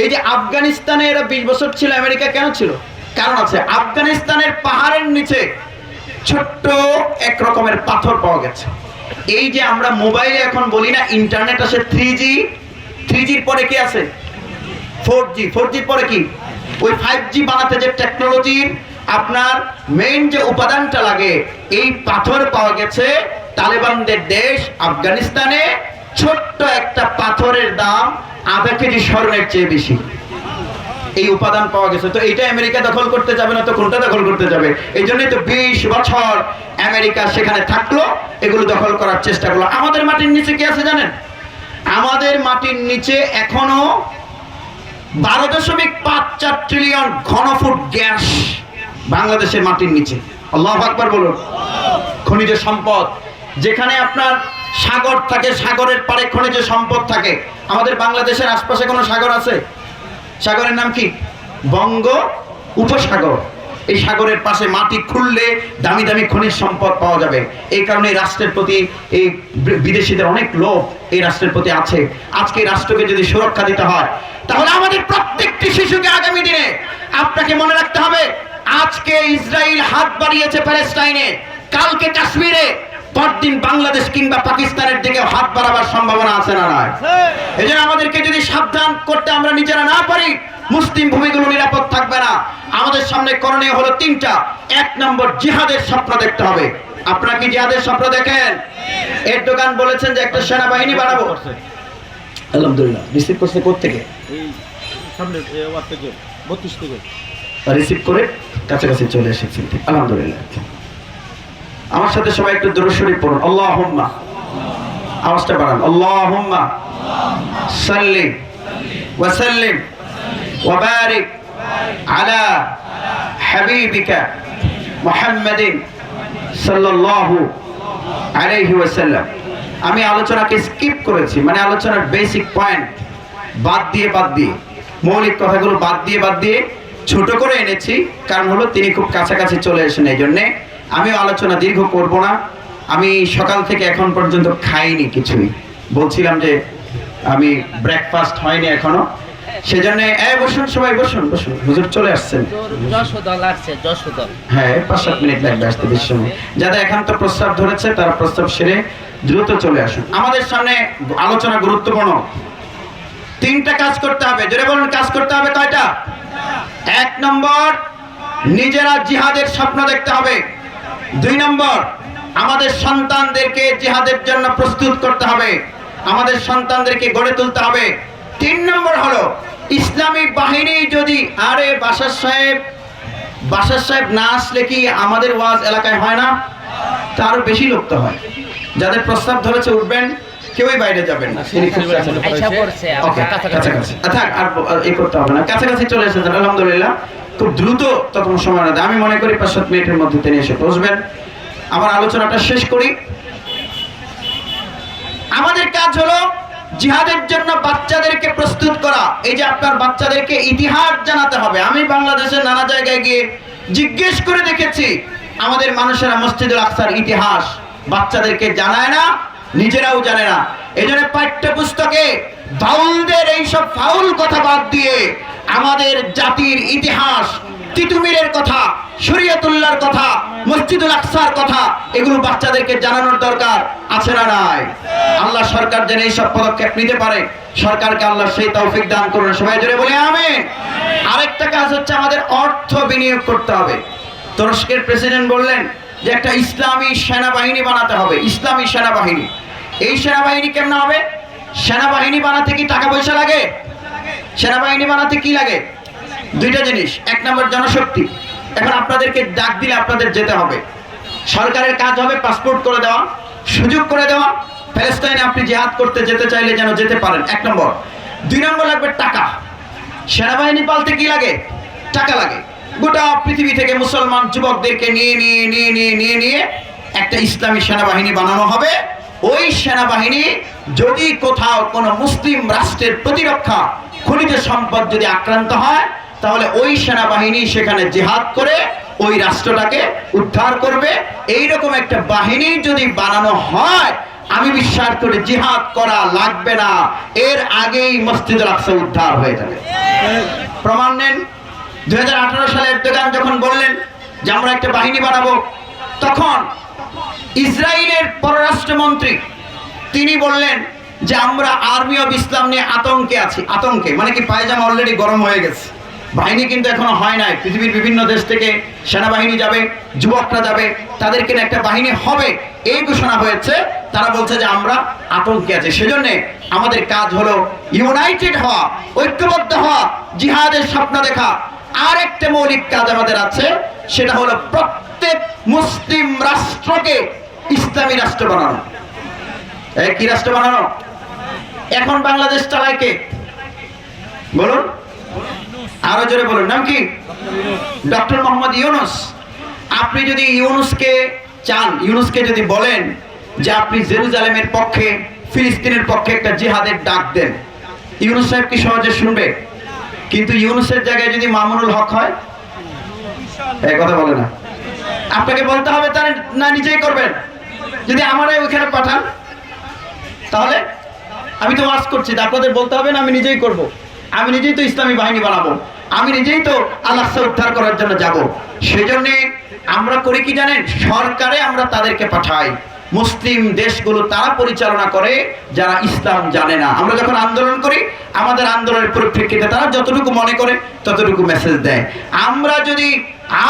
এই যে আফগানিস্তানে এরা 20 বছর ছিল, আমেরিকা কেন ছিল? কারণ আছে। আফগানিস্তানের পাহাড়ের নিচে ছোট্ট এক রকমের পাথর পাওয়া গেছে। এই যে আমরা মোবাইলে এখন বলি না ইন্টারনেট আছে 3G, 3Gর পরে কি আছে 4G, 4Gর পরে কি ওই 5G বানাতে যে টেকনোলজির আপনার মেইন যে উপাদানটা লাগে, এই পাথর পাওয়া গেছে তালেবানদের দেশ আফগানিস্তানে। ছোট্ট একটা পাথরের দাম আধা কেজি স্বর্ণের চেয়ে বেশি। এই উপাদান পাওয়া গেছে। তো এটা আমেরিকা দখল করতে যাবে না তো কোনটা দখল করতে যাবে? এই জন্যই তো 20 বছর আমেরিকা সেখানে থাকলো, এগুলো দখল করার চেষ্টা করলো। আমাদের মাটির নিচে কি আছে জানেন? আমাদের মাটির নিচে এখনো 12.54 ট্রিলিয়ন ঘনফুট গ্যাস বাংলাদেশের মাটির নিচে। আল্লাহু আকবার বলুন। খনিজ সম্পদ, যেখানে আপনার সাগর থাকে, সাগরের পারে খনিজ সম্পদ থাকে। আমাদের বাংলাদেশের আশপাশে কোনো সাগর আছে? সাগরের নাম কি? বঙ্গ উপসাগর। এই সাগরের পাশে মাটি খুললে দামি দামি খনিজ সম্পদ পাওয়া যাবে। এই কারণে রাষ্ট্রের প্রতি এই বিদেশিদের অনেক লোভ এই রাষ্ট্রের প্রতি আছে। আজকে রাষ্ট্রকে যদি সুরক্ষা দিতে হয়, তাহলে আমাদের প্রত্যেকটি শিশুকে আগামী দিনে আপনাকে মনে রাখতে হবে, আজকে ইসরায়েল হাত বাড়িয়েছে প্যালেস্টাইনে, কালকে কাশ্মীরে, পরদিন বাংলাদেশ কিংবা পাকিস্তানের দিকে হাত বাড়াবার সম্ভাবনা আছে না নাই? এই জন্য আমাদেরকে যদি সাবধান করতে আমরা নিজেরা না পারি, মুসলিম ভূমিগুলো নিরাপদ থাকবে না। আমাদের সামনে করণীয় হলো 3টা। 1 নম্বর, জিহাদের স্বপ্ন দেখতে হবে। আপনারা কি জিহাদের স্বপ্ন দেখেন? এরদোগান বলেছেন যে একটা সেনাবাহিনী বানাবো। আলহামদুলিল্লাহ। রিসিভ করছে কোত্থেকে?
এই সামনে ওয়ার থেকে 32 থেকে
রিসিভ করে কাছাকাছি চলে এসেছেন। আলহামদুলিল্লাহ। আমার সাথে সবাই একটু দুরূদ শরীফ পড়ুন। আল্লাহুম্মা, আওয়াজটা বাড়ান। আল্লাহুম্মা সাল্লি ওয়া সাল্লিম ওয়া বারিক আলা হাবিবিকা মুহাম্মাদিন সাল্লাল্লাহু আলাইহি ওয়াসাল্লাম। আমি আলোচনাকে স্কিপ করেছি, মানে আলোচনার বেসিক পয়েন্ট বাদ দিয়ে মৌলিক কথাগুলো বাদ দিয়ে ছোট করে এনেছি। কারণ হলো তিনি খুব কাছাকাছি চলে এসেছেন, এই জন্যে আমিও আলোচনা দীর্ঘ করব না। আমি সকাল থেকে এখন পর্যন্ত খাইনি কিছুই। বলছিলাম যে আমি ব্রেকফাস্ট হয়নি এখনো, সেজন্য বসুন সবাই, বসুন। হুজুর চলে আসছেন। হ্যাঁ, 5-7 মিনিট লাগবে আসতে বেশি সময়। যাদের একান্ত প্রস্তাব ধরেছে তারা প্রস্তাব সেরে দ্রুত চলে আসুন। আমাদের সামনে আলোচনা গুরুত্বপূর্ণ। 3টা কাজ করতে হবে। জোরে বলুন, কাজ করতে হবে কয়টা? 1 নম্বর, নিজেরা জিহাদের স্বপ্ন দেখতে হবে। 2 নম্বর, আমাদের সন্তানদেরকে জিহাদের জন্য প্রস্তুত করতে হবে, আমাদের সন্তানদেরকে গড়ে তুলতে হবে। 3 নম্বর হলো ইসলামী বাহিনী যদি, আরে বাসার সাহেব না আসলে কি আমাদের ওয়াজ এলাকায় হয় না? তারও বেশি লোক তো হয়। যাদের প্রস্তাব ধরেছে উঠবেন, কেউই বাইরে যাবেন না। কাছাকাছি চলে এসেছেন, আলহামদুলিল্লাহ। খুব দ্রুত তখন সময় না দেয়। আমি মনে করি 5-7 মিনিটের মধ্যে তিনি এসে বসবেন। আমার আলোচনাটা শেষ করি। আমাদের কাজ হলো জিহাদের জন্য বাচ্চাদেরকে প্রস্তুত করা। এই যে আপনার বাচ্চাদেরকে ইতিহাস জানাতে হবে। আমি বাংলাদেশের নানা জায়গায় গিয়ে জিজ্ঞেস করে দেখেছি, আমাদের মানুষেরা মসজিদুল আকসার ইতিহাস বাচ্চাদেরকে জানায় না, নিজেরাও জানে না। এই জন্য পাঠ্যপুস্তকে বাউলদের এইসব ফাউল কথা বাদ দিয়ে আমাদের জাতির ইতিহাস, তিতুমিরের কথা, শরীয়তুল্লাহর কথা, মসজিদুল আকসার কথা, এগুলো বাচ্চাদেরকে জানানোর দরকার আছে না নাই? আল্লাহ সরকার যেন এইসব পদক্ষেপ নিতে পারে, সরকারকে আল্লাহ সেই তৌফিক দান করুন। সবাই জোরে বলে আমিন। আরেকটা কাজ হচ্ছে আমাদের অর্থ বিনিয়োগ করতে হবে। তুরস্কের প্রেসিডেন্ট বললেন যে একটা ইসলামী সেনাবাহিনী বানাতে হবে। ইসলামী সেনাবাহিনী। এই সেনাবাহিনী কেমন হবে? সেনাবাহিনী বানাতে কি টাকা পয়সা লাগে? সেনাবাহিনী বানাতে কি লাগে? 2টা জিনিস। 1 নম্বর, জনশক্তি। এখন আপনাদেরকে ডাক দিলে আপনাদের যেতে হবে। সরকারের কাজ হবে পাসপোর্ট করে দেওয়া, সুযোগ করে দেওয়া। প্যালেস্টাইনে আপনি জিহাদ করতে যেতে চাইলে যেন যেতে পারেন, 1 নম্বর। 2 নম্বর লাগবে টাকা। সেনাবাহিনী পালতে কি লাগে? টাকা লাগে। গোটা পৃথিবী থেকে মুসলমান যুবকদেরকে নিয়ে একটা ইসলামী সেনাবাহিনী বানানো হবে। ওই সেনাবাহিনী যদি কোথাও কোনো মুসলিম রাষ্ট্রের প্রতিরক্ষা, খনিজ সম্পদ যদি আক্রান্ত হয়, তাহলে ওই সেনাবাহিনী সেখানে জিহাদ করে ওই রাষ্ট্রটাকে উদ্ধার করবে। এইরকম একটা বাহিনী যদি বানানো হয়, আমি বিশ্বাস করি জিহাদ করা লাগবে না, এর আগেই মসজিদুল আকসা উদ্ধার হয়ে যাবে। প্রমাণ নেন। 2018 সালে এরদোগান যখন বললেন যে আমরা একটা বাহিনী বানাবো, তখন ইসরায়েলের পররাষ্ট্রমন্ত্রী তিনি বললেন যে আমরা আর্মি অফ ইসলাম নিয়ে আতঙ্কে আছি। আতঙ্কে মানে কি, পায়জামা অলরেডি গরম হয়ে গেছে, বাহিনী কিন্তু এখনো হয় নাই। পৃথিবীর বিভিন্ন দেশ থেকে সেনাবাহিনী যাবে, যুবকরা যাবে, তাদেরকে নিয়ে একটা বাহিনী হবে, এই ঘোষণা হয়েছে। তারা বলছে যে আমরা আতঙ্কে আছি। সেজন্য আমাদের কাজ হলো ইউনাইটেড হওয়া, ঐক্যবদ্ধ হওয়া, জিহাদের স্বপ্ন দেখা। আর একটা মৌলিক কাজ আমাদের আছে, সেটা হলো প্রত্যেক মুসলিম রাষ্ট্রকে ইসলামী রাষ্ট্র বানানো। কি রাষ্ট্র বানানো? এখন বাংলাদেশ চালায় কে বলুন? আরো জোরে বলুন, নাম কি? ডক্টর মোহাম্মদ ইউনূস। আপনি যদি ইউনূসকে চান, ইউনূসকে যদি বলেন যে আপনি জেরুজালেমের পক্ষে, ফিলিস্তিনের পক্ষে একটা জিহাদের ডাক দেন, ইউনূস সাহেব কি সহজে শুনবে? কিন্তু ইউনূসের জায়গায় যদি মামুনুল হক হয়, এই কথা বলে না, আপনাকে বলতে হবে তার না নিজেই করবেন? যদি আমারে ওইখানে পাঠান, তাহলে আমি তো ওয়াজ করছি, আপনাদের বলতে হবে না আমি নিজেই করব। আমি নিজেই তো ইসলামী বাহিনী বানাবো, আমি নিজেই তো আল-আকসা উদ্ধার করার জন্য যাব। সেজন্য আমরা করি কি জানেন? সরকারে আমরা তাদেরকে পাঠাই, মুসলিম দেশগুলো তারা পরিচালনা করে যারা ইসলাম জানে না। আমরা যখন আন্দোলন করি, আমাদের আন্দোলনের পরিপ্রেক্ষিতে তারা যতটুকু মনে করে ততটুকু মেসেজ দেয়। আমরা যদি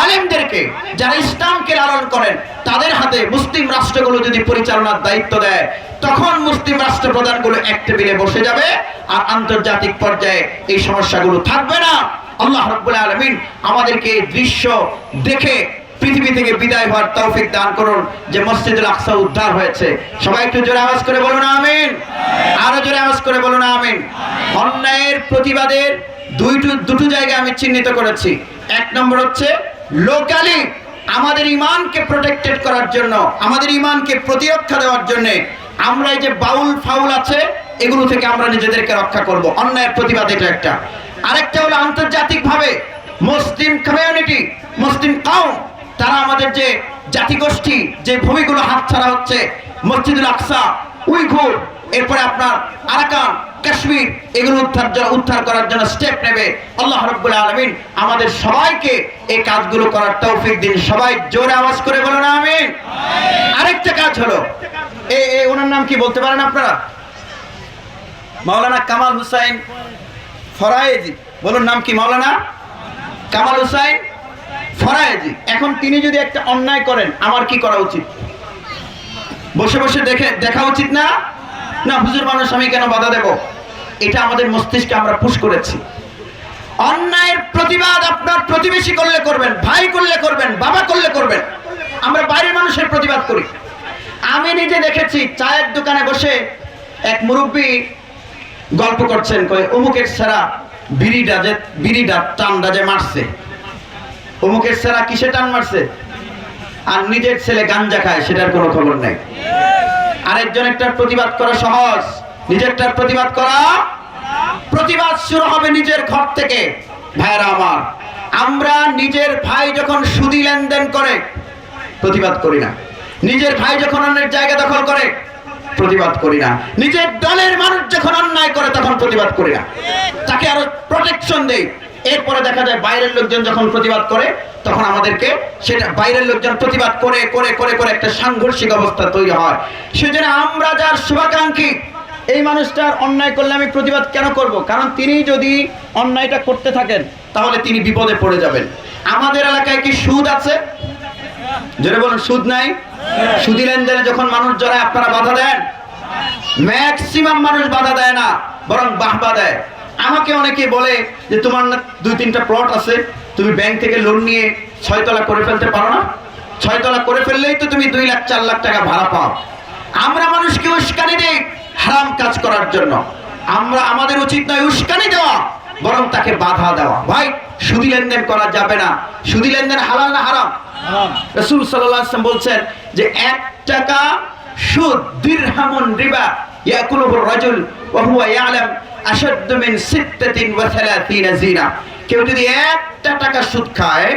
আলেমদেরকে, যারা ইসলামকে লালন করেন, তাদের হাতে মুসলিম রাষ্ট্রগুলো যদি পরিচালনার দায়িত্ব দেয়, তখন মুসলিম রাষ্ট্র প্রধানগুলো এক টেবিলে বসে যাবে, আর আন্তর্জাতিক পর্যায়ে এই সমস্যাগুলো থাকবে না। আল্লাহ রাব্বুল আলামিন আমাদেরকে এই দৃশ্য দেখে পৃথিবী থেকে বিদায় হওয়ার তৌফিক দান করুন, যে মসজিদুল আকসা উদ্ধার হয়েছে। সবাই একটু জোরে আওয়াজ করে বলুন আমিন। আরো জোরে আওয়াজ করে বলুন আমিন। অন্যায়ের প্রতিবাদের দুটো জায়গা আমি চিহ্নিত করেছি। এক নম্বর হচ্ছে লোকালি আমাদের ইমানকে প্রোটেক্টেড করার জন্য, আমাদের ইমানকে প্রতিরক্ষা দেওয়ার জন্য আমরা এই যে বাউল ফাউল আছে, এগুলো থেকে আমরা নিজেদেরকে রক্ষা করব। অন্যায়ের প্রতিবাদ এটা একটা। আরেকটা হলো আন্তর্জাতিকভাবে মুসলিম কমিউনিটি, মুসলিম কওম, তারা আমাদের যে জাতিগোষ্ঠী, যে ভূমিগুলো হাতছাড়া হচ্ছে, মসজিদুল আকসা, উইঘুর, এরপরে আপনার আরাকান, কাশ্মীর, এগুলো উদ্ধার করার জন্য স্টেপ নেবে। আল্লাহ রাব্বুল আলামিন আমাদের সবাইকে এই কাজগুলো করার তৌফিক দিন। সবাই জোরে আওয়াজ করে বলুন আমিন। আরেকটা কাজ হলো, ওনার নাম কি বলতে পারেন আপনারা? মাওলানা কামাল হুসাইন ফরায়েজি। বলুন নাম কি? মাওলানা কামাল হুসাইন ফরায়েজি। এখন তিনি যদি একটা অন্যায় করেন, আমার কি করা উচিত? বসে বসে দেখা উচিত না? না, হুজুর মানুষ, আমি কেন বাধা দেব? এটা আমাদের মস্তিষ্কে আমরা পুশ করেছি। অন্যায়ের প্রতিবাদ আপনার প্রতিবেশী করলে করবেন, ভাই করলে করবেন, বাবা করলে করবেন। আমরা বাইরের মানুষের প্রতিবাদ করি। আমি নিজে দেখেছি, চায়ের দোকানে বসে এক মুরব্বী গল্প করছেন, কয় অমুকের সেরা বিড়িটা টানটা যে মারছে, অমুকের সেরা কিসে টান মারছে, আর নিজের ছেলে গাঞ্জা খায়, সেটার কোনো খবর নাই। আরেকজনেরটার প্রতিবাদ করা সহজ, নিজেরটার প্রতিবাদ করা, প্রতিবাদ শুরু হবে নিজের ঘর থেকে। ভাইরা আমার, আমরা নিজের ভাই যখন সুদি লেনদেন করে প্রতিবাদ করি না, নিজের ভাই যখন অন্যের জায়গা দখল করে প্রতিবাদ করি না, নিজের দলের মানুষ যখন অন্যায় করে তখন প্রতিবাদ করি না, তাকে আরো প্রোটেকশন দেই। এরপরে দেখা যায় বাইরের লোকজন যখন প্রতিবাদ করে, তখন আমাদেরকে সেটা বাইরের লোকজন প্রতিবাদ করে করে করে করে একটা সাংঘর্ষিক অবস্থা তৈরি হয়। সেজন্য আমরা যার শুভাকাঙ্ক্ষী, এই মানুষটার অন্যায় করলে আমি প্রতিবাদ কেন করব? কারণ তিনি যদি অন্যায়টা করতে থাকেন, তাহলে তিনি বিপদে পড়ে যাবেন। আমাদের এলাকায় কি সুদ আছে? জোরে বলুন, সুদ নাই? সুদি লেনদেনে যখন মানুষ জড়ায়, আপনারা বাধা দেন? ম্যাক্সিমাম মানুষ বাধা দেয় না, বরং বাহবা দেয়। আমাকে অনেকে বলে যে তোমার না 2-3টা প্লট আছে, তুমি ব্যাংক থেকে লোন নিয়ে 6 তলা করে ফেলতে পারো না? 6 তলা করে ফেললেই তো তুমি 2 লাখ 4 লাখ টাকা ভাড়া পাও। আমরা মানুষকে উস্কানি দিই হারাম কাজ করার জন্য। আমাদের উচিত নয় উস্কানি দেওয়া, বরং তাকে বাধা দেওয়া। ভাই, সুদি লেনদেন করা যাবে না। সুদি লেনদেন হালাল না হারাম? রাসূল সাল্লাল্লাহু আলাইহি ওয়াসাল্লাম বলছেন যে 1 টাকা সুদ, দিরহামুন রিবা ইয়াকুলুহু রাজুল ওয়া হুয়া ইয়ালাম আশাদ্দু মিন 36 জিনা। কেউ যদি 1টা টাকা সুদ খায়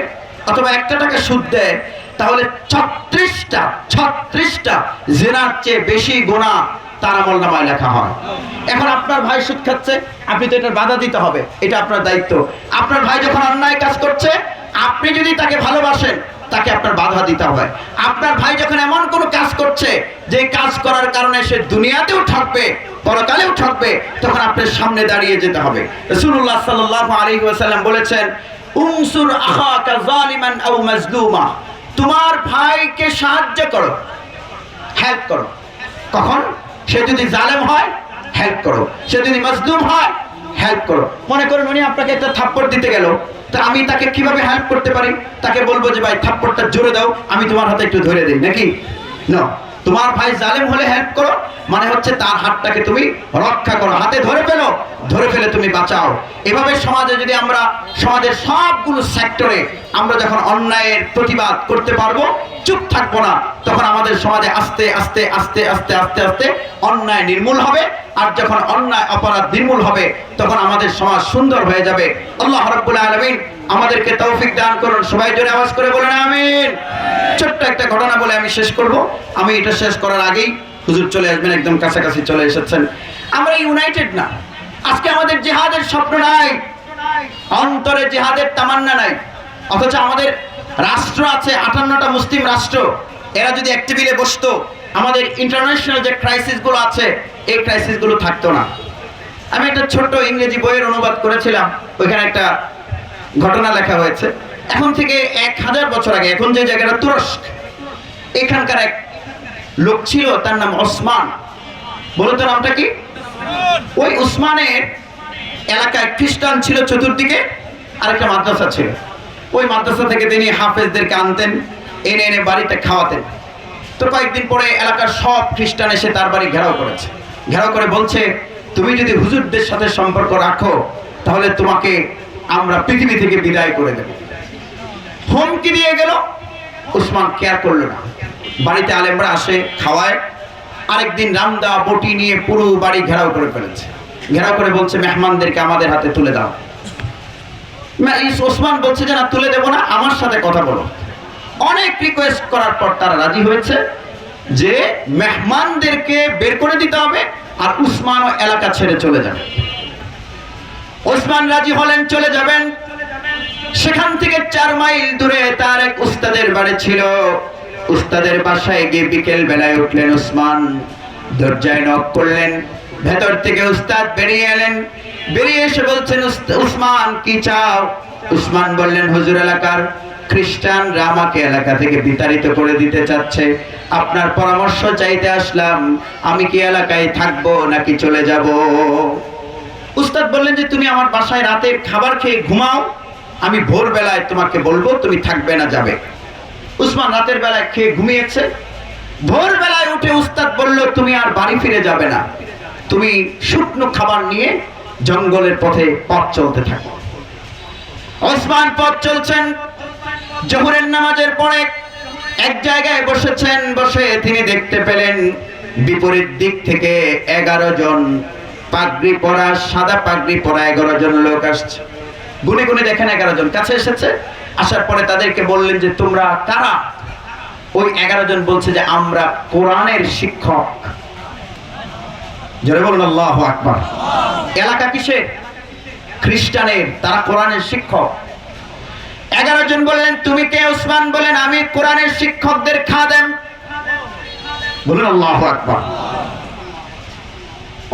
অথবা 1টা টাকা সুদ দেয়, তাহলে 36টা জিনার চেয়ে বেশি গুনাহ তার আমলনামায় লেখা হয়। এখন আপনার ভাই সুদ খাচ্ছে, আপনি তো এটার বাধা দিতে হবে, এটা আপনার দায়িত্ব। আপনার ভাই যখন অন্যায় কাজ করছে, আপনি যদি তাকে ভালোবাসেন, তাকে আপনার বাধা দিতে হবে। আপনার ভাই যখন এমন কোনো কাজ করছে যে কাজ করার কারণে সে দুনিয়াতেও ঠকবে, পরকালেও ঠকবে, তখন আপনার সামনে দাঁড়িয়ে যেতে হবে। রাসূলুল্লাহ সাল্লাল্লাহু আলাইহি ওয়াসাল্লাম বলেছেন, উনসুর আখাকা যালিমান আও মাজলুমা, তোমার ভাইকে সাহায্য করো, হেল্প করো। কখন? সে যদি জালেম হয়, হেল্প করো। সে যদি মাজলুম হয়, হেল্প করো। মনে করুন উনি আপনাকে একটা থাপ্পড় দিতে গেল, তা আমি তাকে কিভাবে হেল্প করতে পারি? তাকে বলবো যে ভাই থাপ্পড়টা জোরে দাও, আমি তোমার হাতে একটু ধরে দিই, নাকি? না, তোমার ভাই জালেম হলে হেল্প করো, মানে হচ্ছে তার হাতটাকে তুমি রক্ষা করো, হাতে ধরে ফেলে তুমি বাঁচাও। এভাবে সমাজে যদি আমরা সমাজের সবগুলো সেক্টরে আমরা যখন অন্যায়ের প্রতিবাদ করতে পারবো, চুপ থাকবো না, তখন আমাদের সমাজে আস্তে আস্তে আস্তে আস্তে আস্তে আস্তে অন্যায় নির্মূল হবে। আর যখন অন্যায় অপরাধ নির্মূল হবে, তখন আমাদের সমাজ সুন্দর হয়ে যাবে। আল্লাহ রাব্বুল আলামিন আমাদেরকে তৌফিক দান করুন। সবাই জোরে আওয়াজ করে বলেন আমিন। ছোট্ট একটা ঘটনা বলে আমি শেষ করব। আমি এটা শেষ করার আগেই হুজুর চলে আসবেন, একদম কাছাকাছি চলে এসেছেন। আমরা ইউনাইটেড না, আজকে আমাদের জিহাদের স্বপ্ন নাই, অন্তরে জিহাদের তামান্না নাই, অথচ আমাদের রাষ্ট্র আছে 58টা মুসলিম রাষ্ট্র। এরা যদি এক টেবিলে বসতো, আমাদের ইন্টারন্যাশনাল যে ক্রাইসিসগুলো আছে, এই ক্রাইসিসগুলো থাকতো না। আমি একটা ছোট্ট ইংরেজি বইয়ের অনুবাদ করেছিলাম, ওইখানে একটা ঘটনা লেখা হয়েছে। এখন থেকে 1000 বছর আগে, এখন যে জায়গাটা তুরস্ক, এখানকার এক লোক ছিল, তার নাম ওসমান। বলো তো নামটা কি? ওই উসমানের এলাকায় খ্রিস্টান ছিল চতুর্দিকে, আর একটা মাদ্রাসা ছিল। ওই মাদ্রাসা থেকে তিনি হাফেজদেরকে আনতেন, এনে বাড়িতে খাওয়াতেন। তো কয়েকদিন পরে এলাকার সব খ্রিস্টান এসে তার বাড়ি ঘেরাও করেছে। ঘেরাও করে বলছে, তুমি যদি হুজুরদের সাথে সম্পর্ক রাখো, তাহলে তোমাকে আমরা পৃথিবী থেকে বিদায় করে দেব। হুমকি দিয়ে গেল। উসমান কেয়ার করলো না, বাড়িতে আলেমরা আসে, খাওয়ায়। আরেকদিন রামদা বটি নিয়ে পুরো বাড়ি ঘেরাও করে ফেলেছে। ঘেরাও করে বলছে, মেহমানদেরকে আমাদের হাতে তুলে দাও। ওসমান বলছে যে না, তুলে দেব না, আমার সাথে কথা বলো। অনেক রিকোয়েস্ট করার পর তারা রাজি হয়েছে যে মেহমানদেরকে বের করে দিতে হবে, আর উসমানও এলাকা ছেড়ে চলে যাবে। ওসমান রাজি হলেন, চলে যাবেন। সেখান থেকে 4 মাইল দূরে তার এক উস্তাদের বাড়ি ছিল। উস্তাদের বাসায় গিয়ে বিকেল বেলায় উঠলেন উসমান, দরজায় নক করলেন। ভেতর থেকে উস্তাদ বেরিয়ে এলেন। বেরিয়ে এসে বলছেন, উসমান কি চাও? উসমান বললেন, হুজুর এলাকার খ্রিস্টানরা আমাকে এলাকা থেকে বিতাড়িত করে দিতে চাচ্ছে, আপনার পরামর্শ চাইতে আসলাম, আমি কি এলাকায় থাকবো নাকি চলে যাব? উস্তাদ বললেন যে তুমি আমার বাসায় রাতের খাবার খেয়ে ঘুমাও, আমি ভোরবেলায় তোমাকে বলবো তুমি থাকবে না যাবে। উসমান রাতের বেলায় খেয়ে ঘুমিয়েছে। ভোরবেলায় উঠে উস্তাদ বলল, তুমি আর বাড়ি ফিরে যাবে না, তুমি শুকনো খাবার নিয়ে জঙ্গলের পথে পথ চলতে থাকো। ওসমান পথ চলছেন। জোহরের নামাজের পরে এক জায়গায় বসেছেন। বসে তিনি দেখতে পেলেন বিপরীত দিক থেকে 11 জন পাগড়ি পরা, সাদা পাগড়ি পরা 11 জন লোক আসছে। গুনে গুনে দেখেন 11 জন কাছে এসেছে। আসার পরে তাদেরকে বললেন যে তোমরা কারা? ওই 11 জন বলছে যে আমরা কোরআনের শিক্ষক। জোরে বলুন আল্লাহু আকবার। এলাকা কিসের? খ্রিস্টানের, তারা কোরআনের শিক্ষক। 11 জন বললেন, তুমি কে? উসমান বলেন, আমি কোরআনের শিক্ষকদের খাদেম। বলুন আল্লাহু আকবার।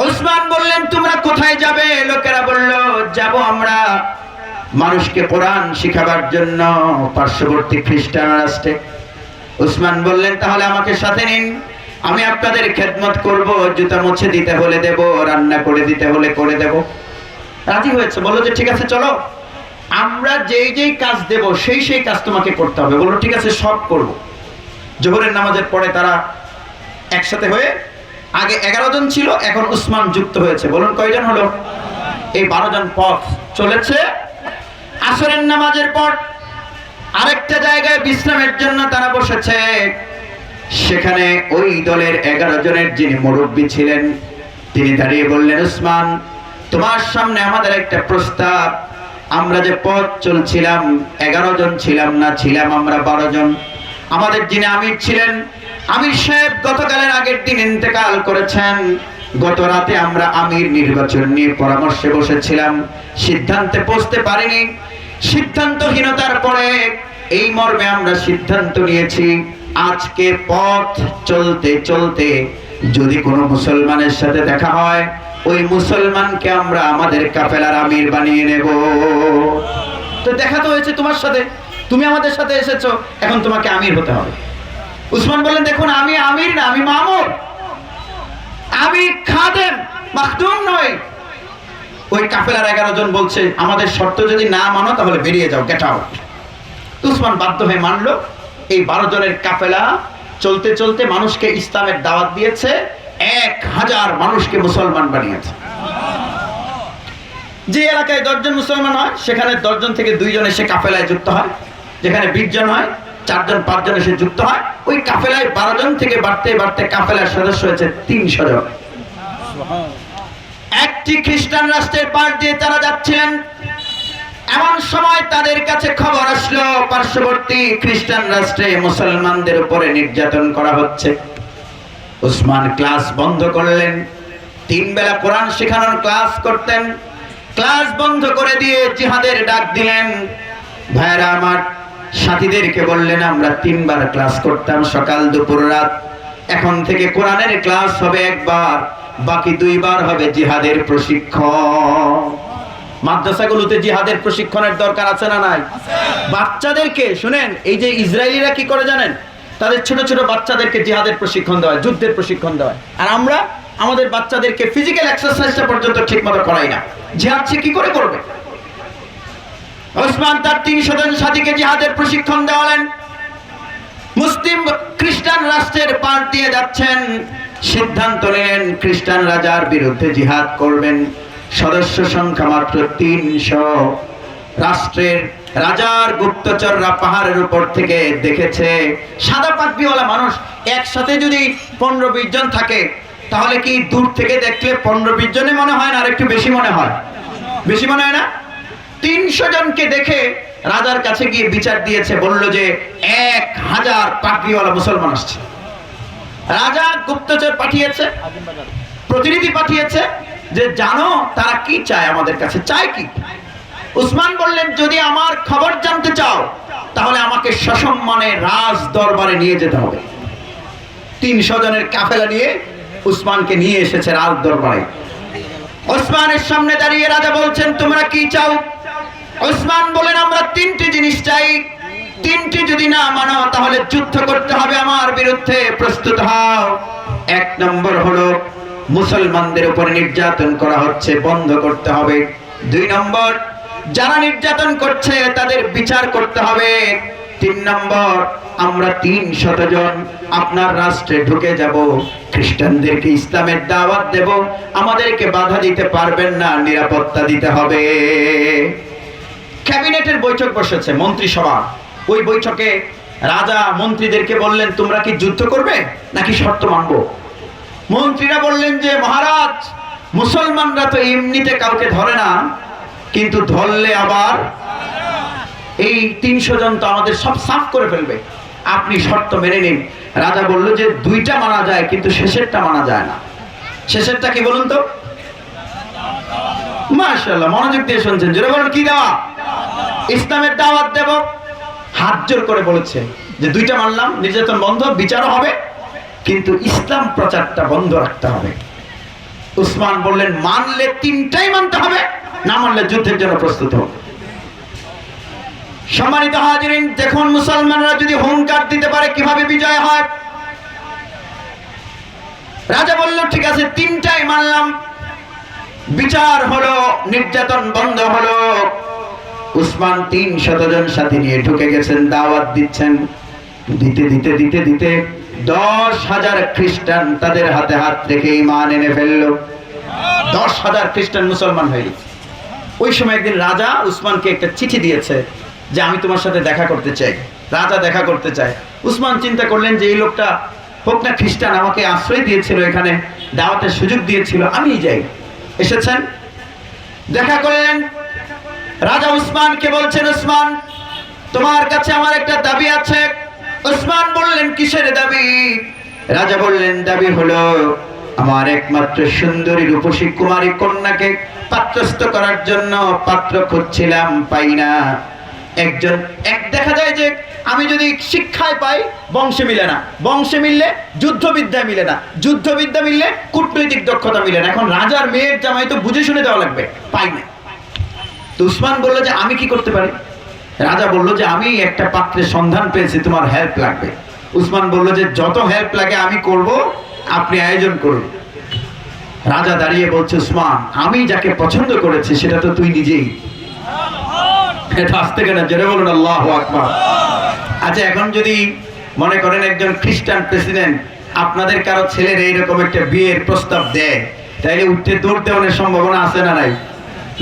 উসমান বললেন, তোমরা কোথায় যাবে? লোকেরা বলল, যাব আমরা মানুষকে কোরআন শিখাবার জন্য পার্শ্ববর্তী খ্রিস্টান রাষ্ট্রে। উসমান বললেন, তাহলে আমাকে সাথে নিন, আমি আপনাদের খেদমত করব, জুতা মুছে দিতে হলে দেব, রান্না করে দিতে হলে করে দেব। রাজি হয়েছে, বললো যে ঠিক আছে চলো, আমরা যেই যেই কাজ দেব সেই সেই কাজ তোমাকে করতে হবে। বললো ঠিক আছে, সব করব। জোহরের নামাজের পরে তারা একসাথে হয়ে, আগে 11 জন ছিল, এখন উসমান যুক্ত হয়েছে। বলুন কয়জন হলো? এই 12 জন পথ চলেছে। আসরের নামাজের পর আরেকটা জায়গায় বিশ্রামের জন্য তারা বসেছে। সেখানে ওই দলের 11 জনের যিনি মুরব্বী ছিলেন, তিনি দাঁড়িয়ে বললেন, উসমান, তোমার সামনে আমাদের একটা প্রস্তাব। আমরা যে পথ চলছিলাম 11 জন ছিলাম না, ছিলাম আমরা 12 জন। আমাদের যিনি আমির ছিলেন আমির সাহেব গতকালের আগের দিন ইন্তেকাল করেছেন। গত রাতে আমরা আমির নির্বাচন নিয়ে পরামর্শে বসেছিলাম, সিদ্ধান্তে পৌঁছতে পারিনি। সিদ্ধান্তহীনতার পরে এই মর্মে আমরা সিদ্ধান্ত নিয়েছি, আজকে পথ চলতে চলতে যদি কোনো মুসলমানের সাথে দেখা হয়, ওই মুসলমানকে আমরা আমাদের কাফেলার আমির বানিয়ে নেব। তো দেখা তো হয়েছে তোমার সাথে, তুমি আমাদের সাথে এসেছো, এখন তোমাকে আমির হতে হবে। উসমান বললেন, দেখুন আমি আমির না, আমি মামুর, আমি খাদেম, মাখদুম নই। ওই কাফেলার 11 জন বলছে, আমাদের শর্ত যদি না মানো তাহলে বেরিয়ে যাও, গেট আউট। উসমান বাধ্য হয়ে মানলো। এই 12 জনের কাফেলা চলতে চলতে মানুষকে ইসলামের দাওয়াত দিয়েছে, 1000 মানুষকে মুসলমান বানিয়েছে। যে এলাকায় 10 জন মুসলমান হয়, সেখানে 10 জন থেকে 2 জন এসে কাফেলায় যুক্ত হয়। যেখানে 20 জন হয়, 4 জন 5 জন এসে যুক্ত হয়। ওই কাফেলায় 12 জন থেকে বাড়তে বাড়তে কাফেলার সদস্য হয়েছে 300 জন। একটি খ্রিস্টান রাষ্ট্রের পাশ দিয়ে তারা যাচ্ছিলেন, এমন সময় তাদের কাছে খবর আসলো পার্শ্ববর্তী খ্রিস্টান রাষ্ট্রে মুসলমানদের উপরে নির্যাতন করা হচ্ছে। উসমান ক্লাস বন্ধ করলেন। 3 বেলা কোরআন শেখানোর ক্লাস করতেন, ক্লাস বন্ধ করে দিয়ে জিহাদের ডাক দিলেন। ভাইরা আমার, সাথীদেরকে বললেন, আমরা 3 বার ক্লাস করতাম, সকাল দুপুর রাত। এখন থেকে কোরআনের ক্লাস হবে 1 বার, বাকি 2 বার হবে জিহাদের প্রশিক্ষণ। মাদ্রাসাগুলোতে জিহাদের প্রশিক্ষণের দরকার আছে না নাই? বাচ্চাদেরকে শুনেন, এই যে ইসরায়েলিরা কি করে জানেন, তাদের ছোট ছোট বাচ্চাদেরকে জিহাদের প্রশিক্ষণ দেওয়া, যুদ্ধের প্রশিক্ষণ দেওয়া। আর আমরা আমাদের বাচ্চাদেরকে ফিজিক্যাল এক্সারসাইজটা পর্যন্ত ঠিকমতো করাই না। জিহাদ সে কি করে করবে? ওসমান তার 300 জন সাথীকে জিহাদের প্রশিক্ষণ দেওয়ালেন। মুসলিম খ্রিস্টান রাষ্ট্রের পাশ দিয়ে যাচ্ছেন, সিদ্ধান্ত নিলেন খ্রিস্টান রাজার বিরুদ্ধে জিহাদ করবেন। সদস্য সংখ্যা মাত্র 300। রাষ্ট্রের রাজার গুপ্তচররা পাহাড়ের উপর থেকে দেখেছে, সাদা পাগড়িওয়ালা মানুষ একসাথে যদি 15-20 জন থাকে, তাহলে কি দূর থেকে দেখলে 15-20 জনে মনে হয় না আর একটু বেশি মনে হয়? বেশি মনে হয় না? 300 জনকে দেখে রাজার কাছে গিয়ে বিচার দিয়েছে, বলল যে 1000 পাগড়িওয়ালা মুসলমান আসছে। রাজা গুপ্তচর পাঠিয়েছে, প্রতিনিধি পাঠিয়েছে যে জানো তারা কি চায়, আমাদের কাছে চায় কি? উসমান বললেন, যদি আমার খবর জানতে চাও তাহলে আমাকে সসম্মানে রাজ দরবারে নিয়ে যেতে হবে। 300 জনের কাফেলা নিয়ে উসমানকে নিয়ে এসেছে রাজ দরবারে। উসমানের সামনে দাঁড়িয়ে রাজা বলছেন, তোমরা কি চাও? উসমান বলেন, আমরা 3টি জিনিস চাই, 3টি যদি না মানো তাহলে যুদ্ধ করতে হবে আমার বিরুদ্ধে, প্রস্তুত হও। 1 নম্বর হলো মুসলমানদের উপর নির্যাতন করা হচ্ছে, বন্ধ করতে হবে। 2 নম্বর, যারা নির্যাতন করছে তাদের বিচার করতে হবে। 3 নম্বর, আমরা 300 জন আপনার রাষ্ট্রে ঢুকে যাব, খ্রিস্টানদেরকে ইসলামের দাওয়াত দেব, আমাদেরকে বাধা দিতে পারবেন না, নিরাপত্তা দিতে হবে। ক্যাবিনেটের বৈঠক বসেছে, মন্ত্রিসভা। ওই বৈঠকে রাজা মন্ত্রীদেরকে বললেন, তোমরা কি যুদ্ধ করবে নাকি শর্ত মানবো? মন্ত্রীরা বললেন যে মহারাজ, মুসলমানরা তো এমনিতে কাউকে ধরে না, কিন্তু ধরলে আবার এই 300 জন তো আমাদের সব সাফ করে ফেলবে, আপনি শর্ত মেনে নিন। রাজা বলল যে 2টা মানা যায়, কিন্তু শেষেরটা মানা যায় না। শেষেরটা কি বলুন তো? মাশাআল্লাহ, মনোযোগ দিয়ে শুনছেন। জোরে বলুন, কি দেওয়া? ইসলামের দাওয়াত দেব। হাত জোর করে বলেছে যে 2টা মানলাম, নির্যাতন বন্ধ, বিচারও হবে, কিন্তু ইসলাম প্রচারটা বন্ধ রাখতে হবে। উসমান বললেন, মানলে 3টাই মানতে হবে, না মানলে যুদ্ধের জন্য প্রস্তুত হোক। সম্মানিত হাজিরিন, দেখুন মুসলমানরা যদি হুঙ্কার দিতে পারে কিভাবে বিজয় হয়। রাজা বলল, ঠিক আছে, 3টাই মানলাম। বিচার হলো, নির্যাতন বন্ধ হলো। উসমান 300 জন সাথী নিয়ে ঢুকে গেছেন, দাওয়াত দিচ্ছেন। দিতে দিতে দিতে দিতে 10,000 খ্রিস্টান তাদের হাতে হাত রেখে ঈমান এনে ফেললো। 10,000 খ্রিস্টান মুসলমান হয়ে গেছে। ওই সময় একদিন রাজা উসমানকে একটা চিঠি দিয়েছে যে আমি তোমার সাথে দেখা করতে চাই। রাজা দেখা করতে চায়। উসমান চিন্তা করলেন যে এই লোকটা হোক না খ্রিস্টান, আমাকে আশ্রয় দিয়েছিল, এখানে দাওয়াতের সুযোগ দিয়েছিল, আমিই যাই। এসেছেন, দেখা করলেন। রাজা উসমানকে বলছেন, উসমান, তোমার কাছে আমার একটা দাবি আছে। উসমান বললেন, কিসের দাবি? রাজা বললেন, দাবি হলো আমার একমাত্র সুন্দরী রূপসী কুমারী কন্যাকে পাত্রস্থ করার জন্য পাত্র খুঁজছিলাম, পাই না। দেখা যায় যে আমি যদি শিক্ষায় পাই বংশে মিলে না, বংশে মিললে যুদ্ধবিদ্যায় মিলে না, যুদ্ধবিদ্যা মিললে কূটনৈতিক দক্ষতা মিলে না। এখন রাজার মেয়ের জামাই তো বুঝে শুনে দেওয়া লাগবে, পাই না। তো উসমান বলল যে আমি কি করতে পারি? রাজা বলল যে আমি একটা পাত্রের সন্ধান পেয়েছি, তোমার হেল্প লাগবে। উসমান বলল যে যত হেল্প লাগে আমি করব, আপনি আয়োজন করুন। রাজা দাঁড়িয়ে বলছে, উসমান আমি যাকে পছন্দ করেছি সেটা তো তুই নিজেই। এটা আসতে কেন, জোরে বলুন আল্লাহু আকবার। আচ্ছা, এখন যদি মনে করেন একজন খ্রিস্টান প্রেসিডেন্ট আপনাদের কারো ছেলের এইরকম একটা বিয়ের প্রস্তাব দেয়, তাইলে উঠতে দৌড় দেওয়ার সম্ভাবনা আছে না নাই?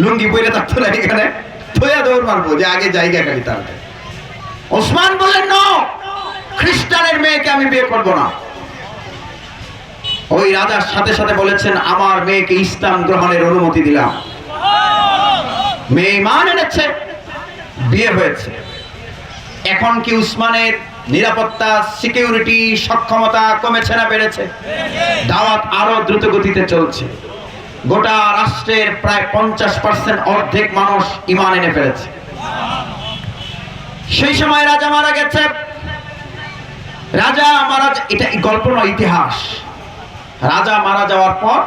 লুঙ্গি পরে থাকতো না এখানে, থইয়া দৌড় মারবো যে আগে জায়গা খালি তার। ওসমান বললেন, নো, খ্রিস্টানের মেয়েকে আমি বিয়ে করব না। ওই রাজার সাথে সাথে বলেছেন, আমার মেয়েকে ইসলাম গ্রহণের অনুমতি দিলাম। মেয়ে ঈমান এনেছে, বিয়ে হয়েছে। এখন কি উসমানের নিরাপত্তা, সিকিউরিটি, সক্ষমতা কমেছে না বেড়েছে? দাওয়াত আরো দ্রুত গতিতে চলছে। গোটা রাষ্ট্রের প্রায় 50% অর্ধেক মানুষ ঈমান এনে ফেলেছে। সেই সময় রাজা মারা গেছে। এটা গল্প নয়, ইতিহাস। রাজা মারা যাওয়ার পর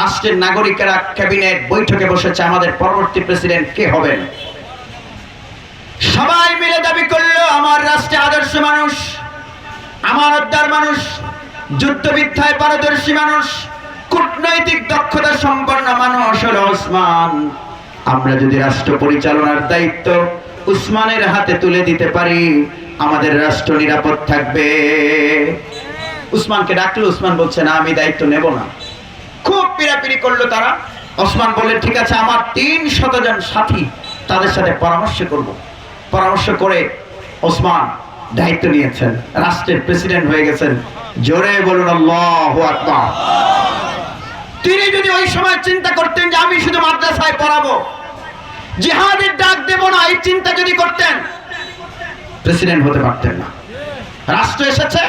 রাষ্ট্রের নাগরিকেরা ক্যাবিনেট বৈঠকে বসেছে, আমাদের পরবর্তী প্রেসিডেন্ট কে হবেন। সবাই মিলে দাবি করলো, আমার রাষ্ট্রে আদর্শ মানুষ, আমানতদার মানুষ, যুদ্ধবিদ্যায় পারদর্শী মানুষ, কূটনৈতিক দক্ষতা সম্পন্ন মানুষ হলো ওসমান। আমরা যদি রাষ্ট্র পরিচালনার দায়িত্ব উসমানের হাতে তুলে দিতে পারি, আমাদের রাষ্ট্র নিরাপদ থাকবে। উসমানকে ডাকলো, উসমান বলছে না, আমি দায়িত্ব নেব না। খুব পিড়াপিড়ি করলো তারা। ওসমান বললেন, ঠিক আছে, আমার 300 জন সাথী, তাদের সাথে পরামর্শ করব। পরামর্শ করে ওসমান দায়িত্ব নিয়েছেন, রাষ্ট্রের প্রেসিডেন্ট হয়ে গেছেন। জোরে বলুন আল্লাহু আকবার। তিনি যদি ওই সময় চিন্তা করতেন যে আমি শুধু মাদ্রাসায় পড়াবো, জিহাদের ডাক দেব না, এই চিন্তা যদি করতেন, প্রেসিডেন্ট হতে পারতেন না। রাষ্ট্র এসেছে,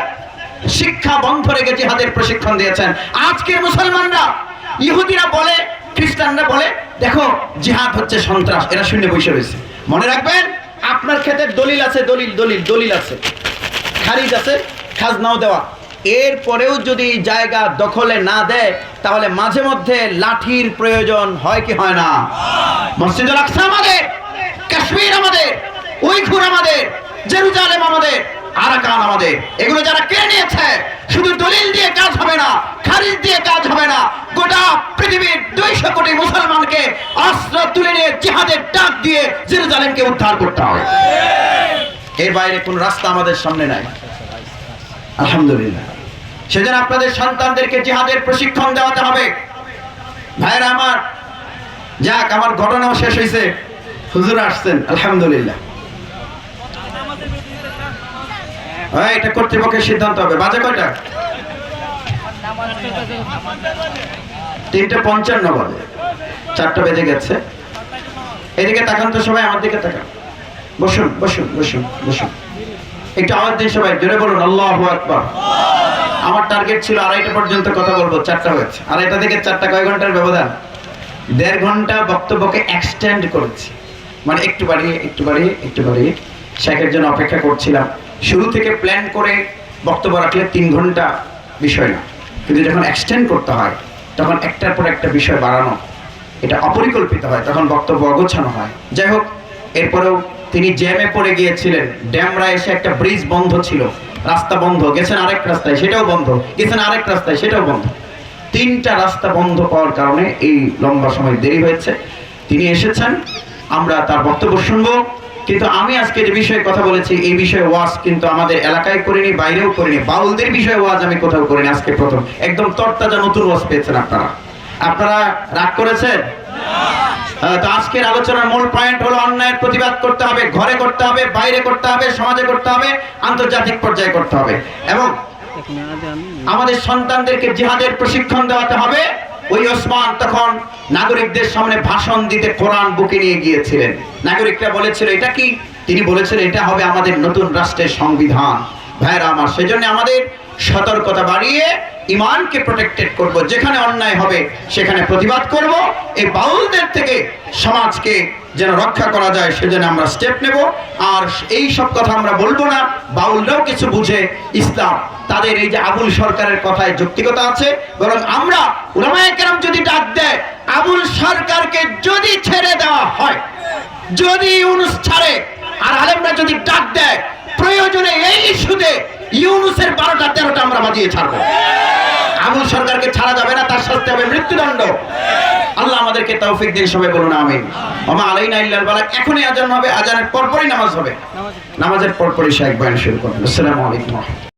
শিক্ষা বন্ধ রেখে জিহাদের প্রশিক্ষণ দিয়েছেন। আজকের মুসলমানরা, ইহুদিরা বলে, খ্রিস্টানরা বলে, দেখো জিহাদ হচ্ছে সন্ত্রাস, এরা শূন্য বসে রয়েছে। মনে রাখবেন, আপনার ক্ষেত্রে দলিল আছে, দলিল আছে, খারিজ আছে, খাজনাও দেওয়া। এরপরেও যদি জায়গা দখলে না দেয়, তাহলে মাঝে মধ্যে লাঠির প্রয়োজন হয় কি হয় না? মসজিদুল আকসা আমাদের, কাশ্মীর আমাদের, উইঘুর আমাদের, জেরুজালেম আমাদের, আরাকান আমাদের। এগুলো যারা কেড়ে নিয়েছে, শুধু দলিল দিয়ে কাজ হবে না, খারিজ দিয়ে কাজ হবে না। গোটা পৃথিবীর 200 কোটি মুসলমানকে অস্ত্র তুলে নিয়ে জিহাদের ডাক দিয়ে জেরুজালেমকে উদ্ধার করতে হবে। এর বাইরে কোন রাস্তা আমাদের সামনে নাই, আলহামদুলিল্লাহ। সেজন্য আপনাদের সন্তানদেরকে জিহাদের প্রশিক্ষণ দেওয়াতে হবে। ভাইরা আমার, যাক, আমার ঘটনাও শেষ হয়েছে, হুজুর আসছেন, আলহামদুলিল্লাহ। এটা কর্তৃপক্ষের সিদ্ধান্ত হবে। বাজে কয়টা? 3:55 বাজে, 4টা বেজে গেছে। এদিকে তাকান তো সবাই, আমার দিকে তাকান। বসুন বসুন বসুন বসুন, একটু আওয়াজ দিন সবাই, জোরে বলুন আল্লাহু আকবার। আমার টার্গেট ছিল 2:30 পর্যন্ত কথা বলবো, 4টা হয়েছে। 2:30 থেকে 4টা কয় ঘন্টার ব্যবধান? 1.5 ঘন্টা বক্তব্যকে এক্সটেন্ড করেছি, মানে একটু বাড়িয়ে শেখের জন্য অপেক্ষা করছিলাম। শুরু থেকে প্ল্যান করে বক্তব্য রাখলে 3 ঘন্টা বিষয় না, কিন্তু যখন এক্সটেন্ড করতে হয় তখন একটার পর একটা বিষয় বাড়ানো, এটা অপরিকল্পিত হয়, তখন বক্তব্য অগোছানো হয়। যাই হোক, এরপরেও তিনি জ্যামে পড়ে গিয়েছিলেন। ড্যামরা এসে একটা ব্রিজ বন্ধ ছিল, রাস্তা বন্ধ, গেছেন আরেক রাস্তায়, সেটাও বন্ধ, গেছেন আরেক রাস্তায়, সেটাও বন্ধ। 3টা রাস্তা বন্ধ পাওয়ার কারণে এই লম্বা সময় দেরি হয়েছে। তিনি এসেছেন, আমরা তার বক্তব্য শুনবো। কিন্তু আমি আজকে যে বিষয়ে কথা বলেছি, এই বিষয়ে ওয়াজ কিন্তু আমাদের এলাকায় করিনি, বাইরেও করিনি। বাউলদের বিষয়ে ওয়াজ আমি কোথাও করিনি, আজকে প্রথম। একদম তরতাজা নতুন ওয়াজ পেয়েছেন আপনারা রাগ করেছেন? তো আজকের আলোচনার মূল পয়েন্ট হলো, অন্যায়ের প্রতিবাদ করতে হবে, ঘরে করতে হবে, বাইরে করতে হবে, সমাজে করতে হবে, আন্তর্জাতিক পর্যায়ে করতে হবে, এবং আমাদের সন্তানদেরকে জিহাদের প্রশিক্ষণ দেওয়াতে হবে। ওই ওসমান তখন নাগরিকদের সামনে ভাষণ দিতে কোরআন বুকে নিয়ে গিয়েছিলেন। নাগরিকরা বলেছিল, এটা কি? তিনি বলেছিলেন, এটা হবে আমাদের নতুন রাষ্ট্রের সংবিধান। ভাইরা আমার, সেজন্য আমাদের সতর্কতা বাড়িয়ে ইমানকে প্রোটেক্টেড করব। যেখানে অন্যায় হবে সেখানে প্রতিবাদ করব। এই বাউলদের থেকে সমাজকে যেন রক্ষা করা যায় সেজন্য আমরা স্টেপ নেব। আর এই সব কথা আমরা বলবো না, বাউলরাও কিছু বুঝে ইসলাম, তাদের এই যে আবুল সরকারের কথায় যৌক্তিকতা আছে, বরং আমরা উলামায়ে কেরাম যদি ডাক দেয় আবুল সরকারকে যদি ছেড়ে দেওয়া হয়, যদি ইউনুস ছাড়ে, আর আলেমরা যদি ডাক দেয় প্রয়োজনে এই ইস্যুতে ইউনুসের 12টা 13টা আমরা বাজিয়ে ছাড়বো। আবুল সরকারকে ছাড়া যাবে না, তার শাস্তি হবে মৃত্যুদণ্ড। আল্লাহ আমাদেরকে তৌফিক দিন, সবাই বলুন আমিন। ওমা আলাইনা ইল্লাল বালাগ। এখনই আজান হবে, আজানের পরপরই নামাজ হবে, নামাজের পরপরই শাইখ বয়ান শুরু করবেন। আসসালামু আলাইকুম।